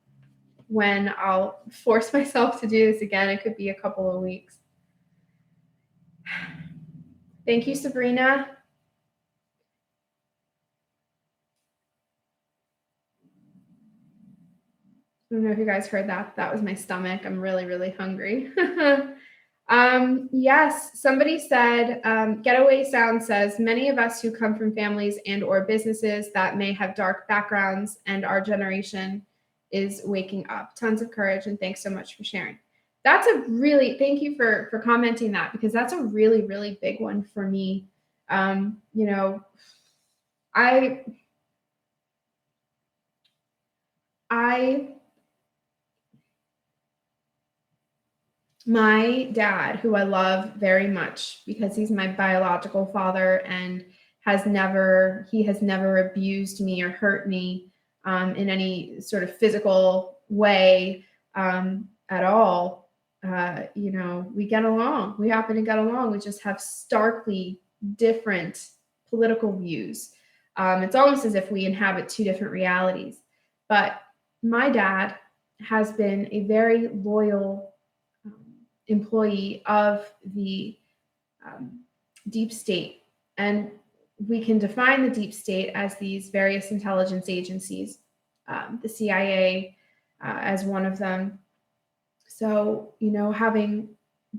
when I'll force myself to do this again. It could be a couple of weeks. Thank you, Sabrina. I don't know if you guys heard that. That was my stomach. I'm really, really hungry. Yes, somebody said, Getaway Sound says, many of us who come from families and or businesses that may have dark backgrounds, and our generation is waking up. Tons of courage, and thanks so much for sharing. That's a really, thank you for commenting that, because that's a really, really big one for me. You know, I my dad, who I love very much because he's my biological father and he has never abused me or hurt me in any sort of physical way at all. We get along. We happen to get along. We just have starkly different political views. It's almost as if we inhabit two different realities. But my dad has been a very loyal employee of the deep state. And we can define the deep state as these various intelligence agencies, the CIA as one of them. So, having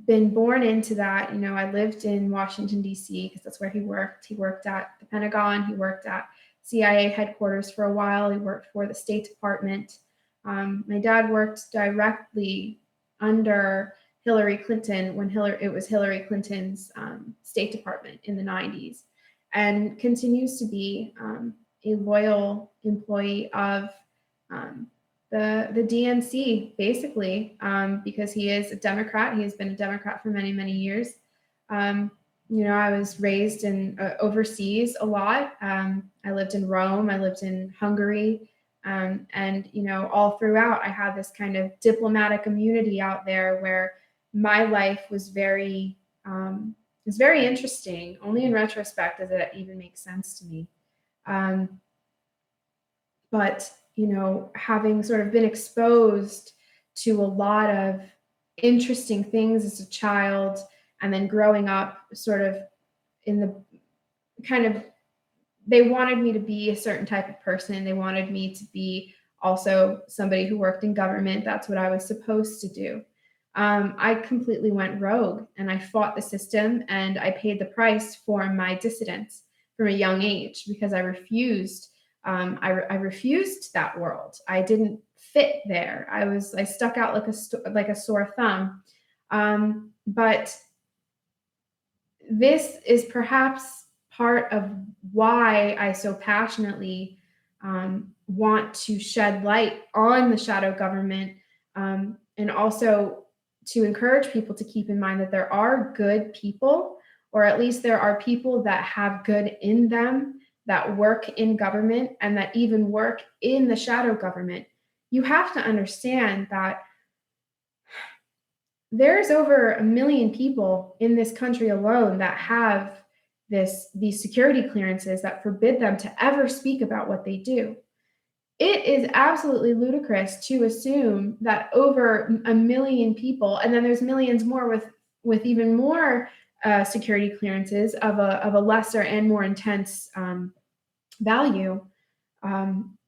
been born into that, I lived in Washington, D.C., because that's where he worked. He worked at the Pentagon. He worked at CIA headquarters for a while. He worked for the State Department. My dad worked directly under Hillary Clinton when it was Hillary Clinton's State Department in the 90s, and continues to be a loyal employee of the DNC, basically, because he is a Democrat. He has been a Democrat for many, many years. I was raised in overseas a lot. I lived in Rome. I lived in Hungary. And all throughout, I had this kind of diplomatic immunity out there where my life was very interesting. Only in retrospect does it even make sense to me. But having sort of been exposed to a lot of interesting things as a child, and then growing up sort of in the kind of, they wanted me to be a certain type of person. They wanted me to be also somebody who worked in government. That's what I was supposed to do. I completely went rogue, and I fought the system, and I paid the price for my dissidence from a young age, because I refused. I refused that world. I didn't fit there. I stuck out like a sore thumb. But this is perhaps part of why I so passionately want to shed light on the shadow government, and also to encourage people to keep in mind that there are good people, or at least there are people that have good in them, that work in government and that even work in the shadow government. You have to understand that there's over 1 million people in this country alone that have these security clearances that forbid them to ever speak about what they do. It is absolutely ludicrous to assume that over 1 million people, and then there's millions more with even more security clearances of a lesser and more intense value.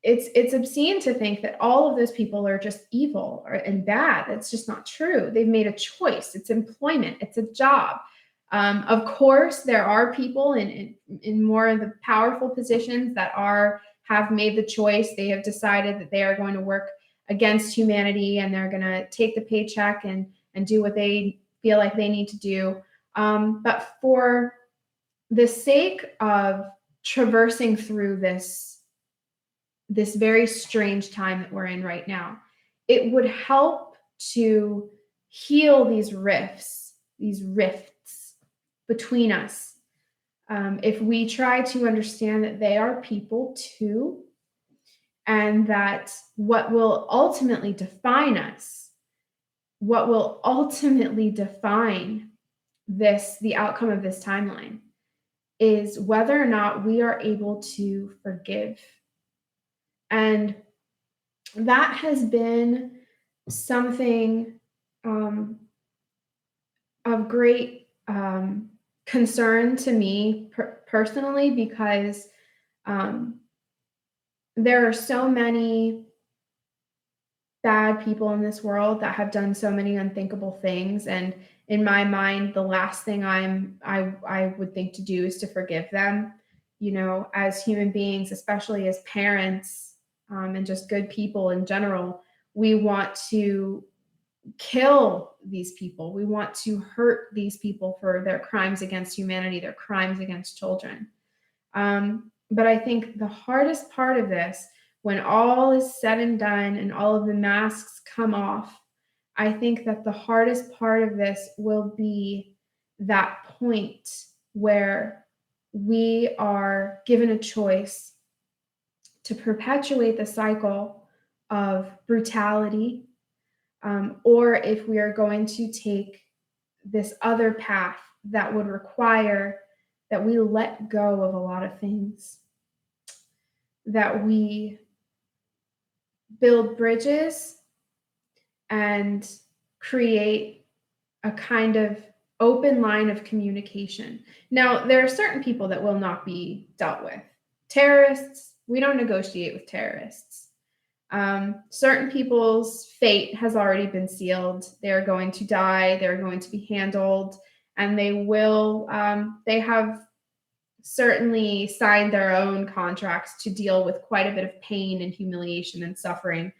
It's obscene to think that all of those people are just evil and bad. That's just not true. They've made a choice. It's employment. It's a job. Of course, there are people in more of the powerful positions that have made the choice. They have decided that they are going to work against humanity, and they're going to take the paycheck and do what they feel like they need to do. But for the sake of traversing through this very strange time that we're in right now, it would help to heal these rifts between us. If we try to understand that they are people too, and that what will ultimately define us, what will ultimately define the outcome of this timeline, is whether or not we are able to forgive. And that has been something of great concern to me personally, because there are so many bad people in this world that have done so many unthinkable things, and in my mind, the last thing I would think to do is to forgive them. You know, as human beings, especially as parents, and just good people in general, we want to kill these people. We want to hurt these people for their crimes against humanity, their crimes against children. But I think the hardest part of this, when all is said and done and all of the masks come off, I think that the hardest part of this will be that point where we are given a choice to perpetuate the cycle of brutality, or if we are going to take this other path that would require that we let go of a lot of things, that we build bridges and create a kind of open line of communication. Now, there are certain people that will not be dealt with. Terrorists, we don't negotiate with terrorists. Certain people's fate has already been sealed. They're going to die, they're going to be handled, and they have certainly signed their own contracts to deal with quite a bit of pain and humiliation and suffering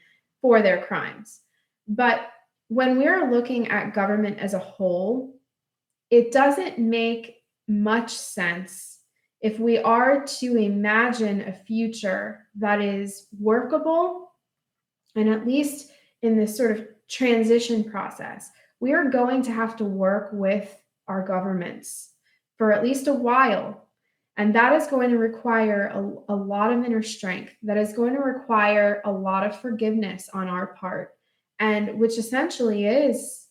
for their crimes. But when we're looking at government as a whole, it doesn't make much sense if we are to imagine a future that is workable, and at least in this sort of transition process, we are going to have to work with our governments for at least a while. And that is going to require a lot of inner strength. That is going to require a lot of forgiveness on our part, and which essentially is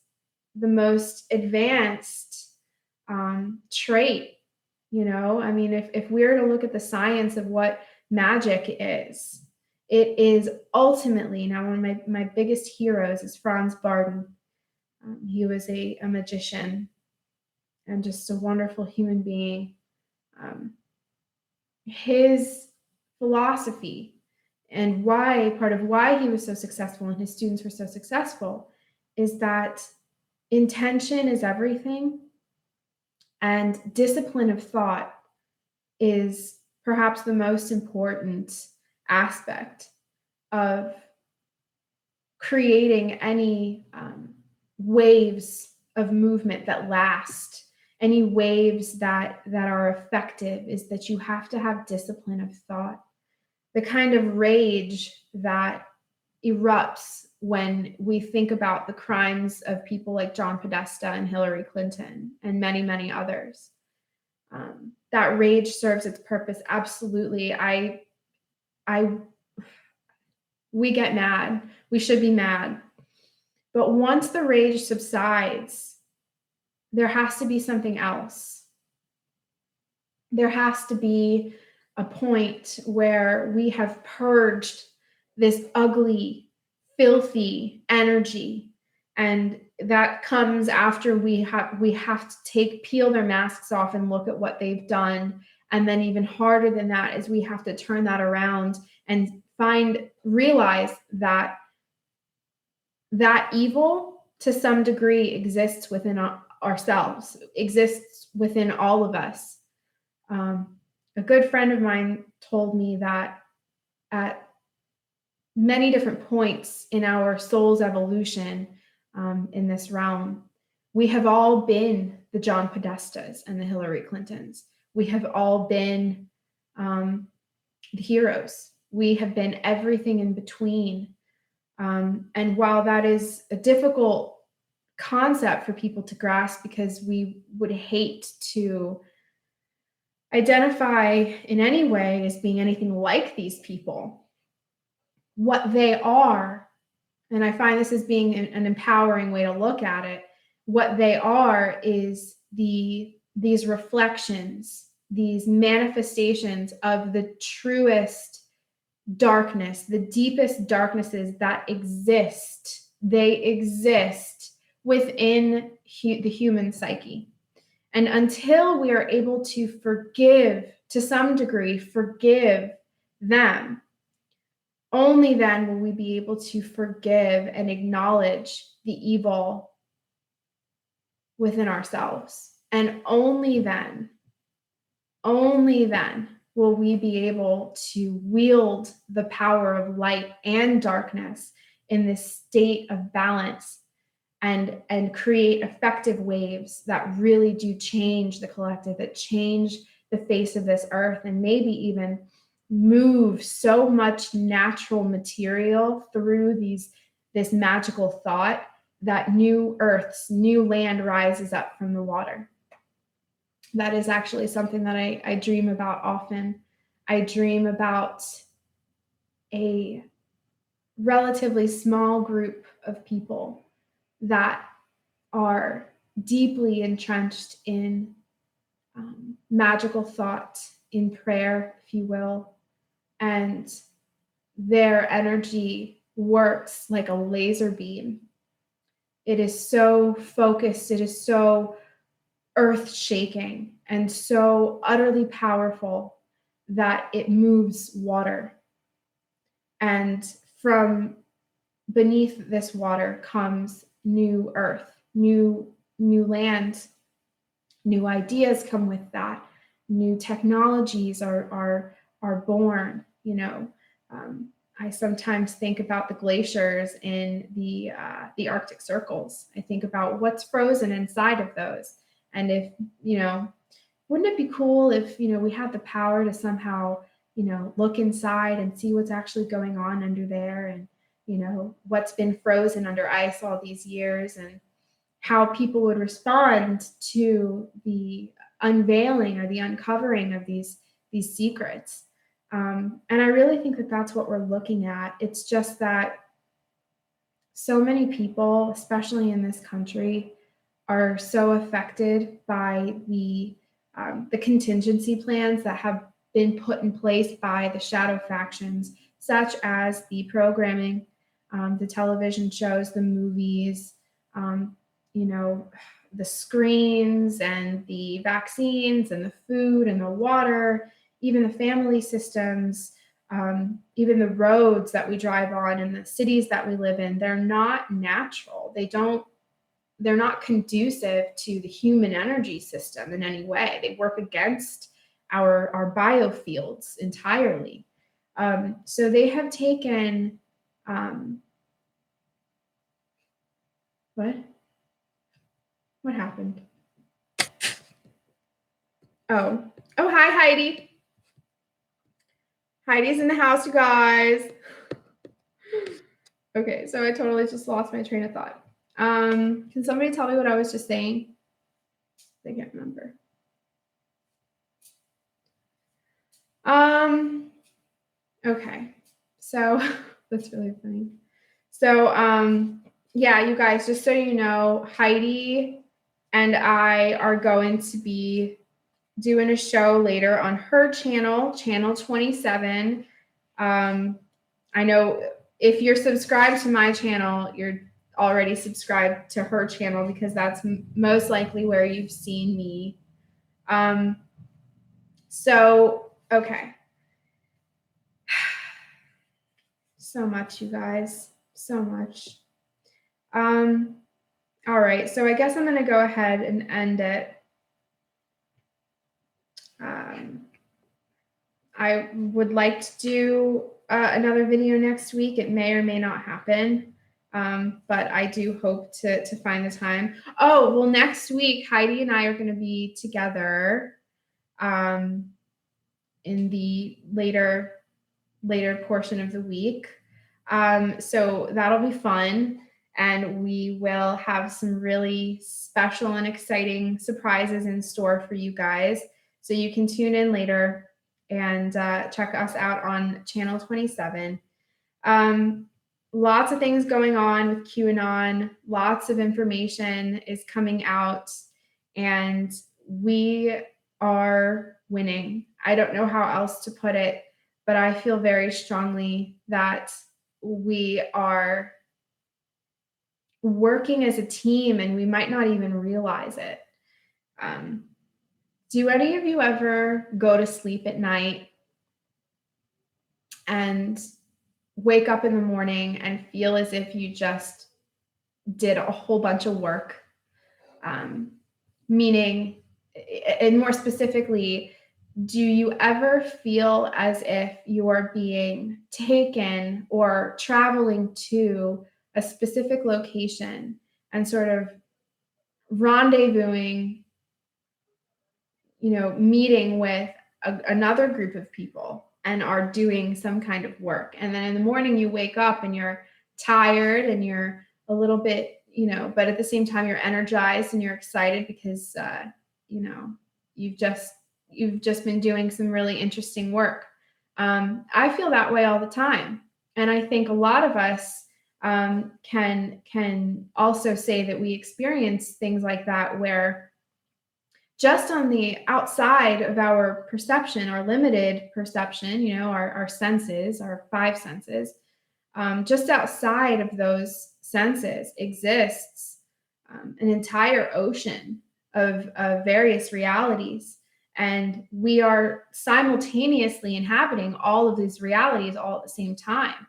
the most advanced trait. You know, I mean, if we were to look at the science of what magic is, it is ultimately, now one of my biggest heroes is Franz Barden. He was a magician and just a wonderful human being. His philosophy and part of why he was so successful and his students were so successful is that intention is everything, and discipline of thought is perhaps the most important aspect of creating any waves of movement that last, any waves that are effective, is that you have to have discipline of thought. The kind of rage that erupts when we think about the crimes of people like John Podesta and Hillary Clinton and many, many others. That rage serves its purpose. Absolutely. We get mad. We should be mad. But once the rage subsides, there has to be something else. There has to be a point where we have purged this ugly, filthy energy, and that comes after we have to peel their masks off and look at what they've done. And then even harder than that is we have to turn that around and realize that evil to some degree exists within ourselves, exists within all of us. A good friend of mine told me that at many different points in our soul's evolution, in this realm, we have all been the John Podestas and the Hillary Clintons. We have all been the heroes. We have been everything in between. And while that is a difficult concept for people to grasp, because we would hate to identify in any way as being anything like these people, what they are, and I find this as being an empowering way to look at it, what they are is these reflections, these manifestations of the truest darkness, the deepest darknesses that exist, they exist within the human psyche. And until we are able to forgive, to some degree, forgive them, only then will we be able to forgive and acknowledge the evil within ourselves. And only then will we be able to wield the power of light and darkness in this state of balance and create effective waves that really do change the collective, that change the face of this earth, and maybe even move so much natural material through this magical thought that new earths, new land rises up from the water. That is actually something that I dream about often. I dream about a relatively small group of people that are deeply entrenched in magical thought, in prayer, if you will, and their energy works like a laser beam. It is so focused, it is so earth shaking and so utterly powerful that it moves water. And from beneath this water comes new earth, new land, new ideas come with that, new technologies are born. I sometimes think about the glaciers in the Arctic circles. I think about what's frozen inside of those, and if wouldn't it be cool if we had the power to somehow look inside and see what's actually going on under there, and what's been frozen under ice all these years, and how people would respond to the unveiling or the uncovering of these secrets. And I really think that that's what we're looking at. It's just that so many people, especially in this country, are so affected by the contingency plans that have been put in place by the shadow factions, such as the programming, the television shows, the movies, the screens and the vaccines and the food and the water, even the family systems, even the roads that we drive on and the cities that we live in. They're not natural. They're not conducive to the human energy system in any way. They work against our biofields entirely. So they have taken what happened? Oh, hi, Heidi. Heidi's in the house, you guys. Okay, so I totally just lost my train of thought. Can somebody tell me what I was just saying? I can't remember. Okay, so that's really funny. So, yeah, you guys, just so you know, Heidi and I are going to be doing a show later on her channel, channel 27. I know if you're subscribed to my channel, you're already subscribed to her channel because that's most likely where you've seen me. So, okay. So much, you guys, so much. All right, so I guess I'm going to go ahead and end it. I would like to do another video next week. It may or may not happen, but I do hope to find the time. Oh, well, next week, Heidi and I are going to be together in the later portion of the week. So that'll be fun. And we will have some really special and exciting surprises in store for you guys. So you can tune in later and check us out on channel 27. Lots of things going on with QAnon. Lots of information is coming out. And we are winning. I don't know how else to put it. but I feel very strongly that we are working as a team and we might not even realize it. Do any of you ever go to sleep at night and wake up in the morning and feel as if you just did a whole bunch of work? Meaning, and more specifically, do you ever feel as if you're being taken or traveling to a specific location and sort of rendezvousing, meeting with another group of people and are doing some kind of work? And then in the morning you wake up and you're tired and you're a little bit, but at the same time you're energized and you're excited because, you've just been doing some really interesting work. I feel that way all the time, and I think a lot of us can also say that we experience things like that, where just on the outside of our perception, our limited perception, our senses, our five senses, just outside of those senses exists an entire ocean of various realities. And we are simultaneously inhabiting all of these realities all at the same time.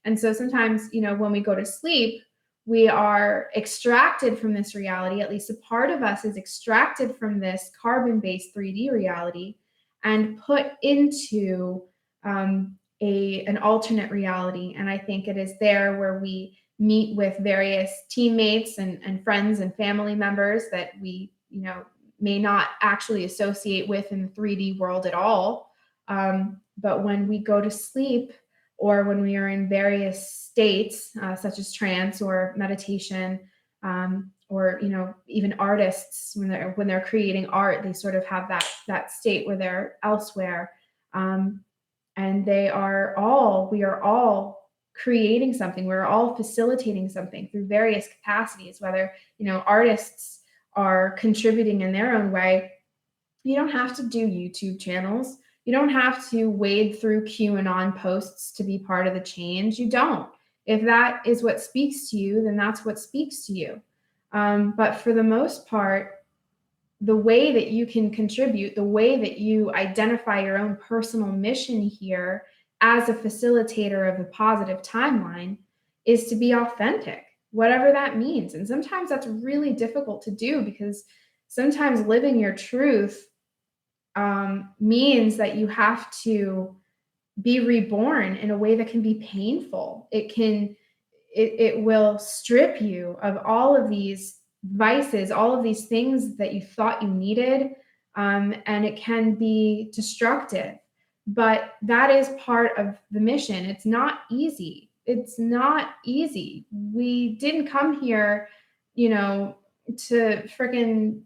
And so sometimes, when we go to sleep, we are extracted from this reality. At least a part of us is extracted from this carbon-based 3D reality and put into an alternate reality. And I think it is there where we meet with various teammates and friends and family members that we, may not actually associate with in the 3D world at all. But when we go to sleep, or when we are in various states, such as trance or meditation, or even artists, when they're creating art, they sort of have that state where they're elsewhere, and we are all creating something. We're all facilitating something through various capacities. Whether artists are contributing in their own way. You don't have to do YouTube channels. You don't have to wade through QAnon posts to be part of the change. You don't. If that is what speaks to you, then that's what speaks to you. But for the most part, the way that you can contribute, the way that you identify your own personal mission here as a facilitator of the positive timeline, is to be authentic, whatever that means. And sometimes that's really difficult to do, because sometimes living your truth means that you have to be reborn in a way that can be painful. It will strip you of all of these vices, all of these things that you thought you needed, and it can be destructive. But that is part of the mission. It's not easy. It's not easy. We didn't come here, to freaking,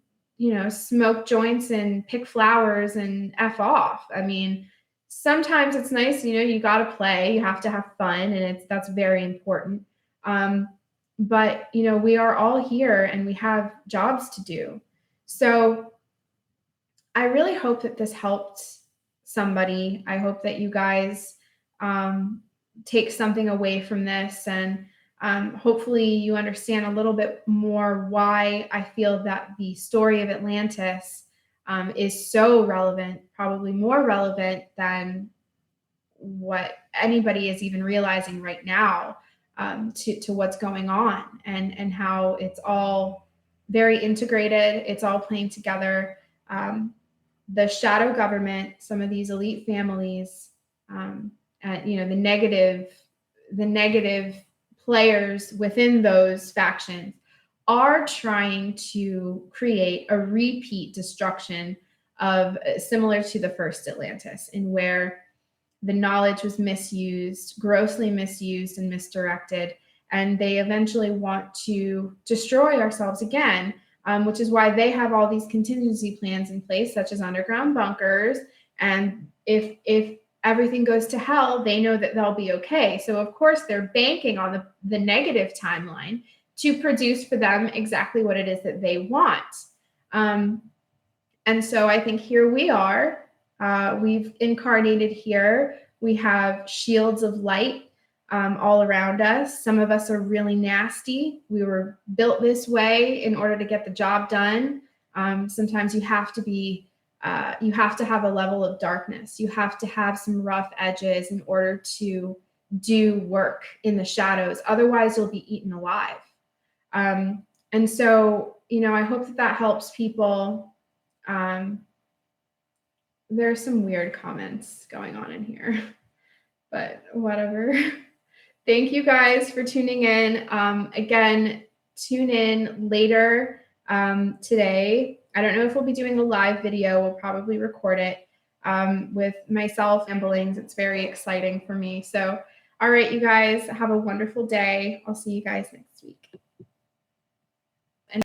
smoke joints and pick flowers and F off. I mean, sometimes it's nice, you got to play, you have to have fun, and that's very important. But we are all here and we have jobs to do. So I really hope that this helped somebody. I hope that you guys take something away from this, and hopefully you understand a little bit more why I feel that the story of Atlantis is so relevant, probably more relevant than what anybody is even realizing right now, to what's going on, and how it's all very integrated. It's all playing together. The shadow government, some of these elite families, and the negative players within those factions are trying to create a repeat destruction of similar to the first Atlantis, in where the knowledge was misused, grossly misused and misdirected, and they eventually want to destroy ourselves again, which is why they have all these contingency plans in place, such as underground bunkers. And if everything goes to hell, they know that they'll be okay. So of course they're banking on the negative timeline to produce for them exactly what it is that they want. And so I think here we are. We've incarnated here We have shields of light all around us. Some of us are really nasty. We were built this way in order to get the job done. Sometimes you have to have a level of darkness. You have to have some rough edges in order to do work in the shadows. Otherwise, you'll be eaten alive. And so, I hope that helps people. There's some weird comments going on in here, but whatever. Thank you guys for tuning in. Again, tune in later today. I don't know if we'll be doing a live video. We'll probably record it with myself ramblings. It's very exciting for me. So, all right, you guys, have a wonderful day. I'll see you guys next week.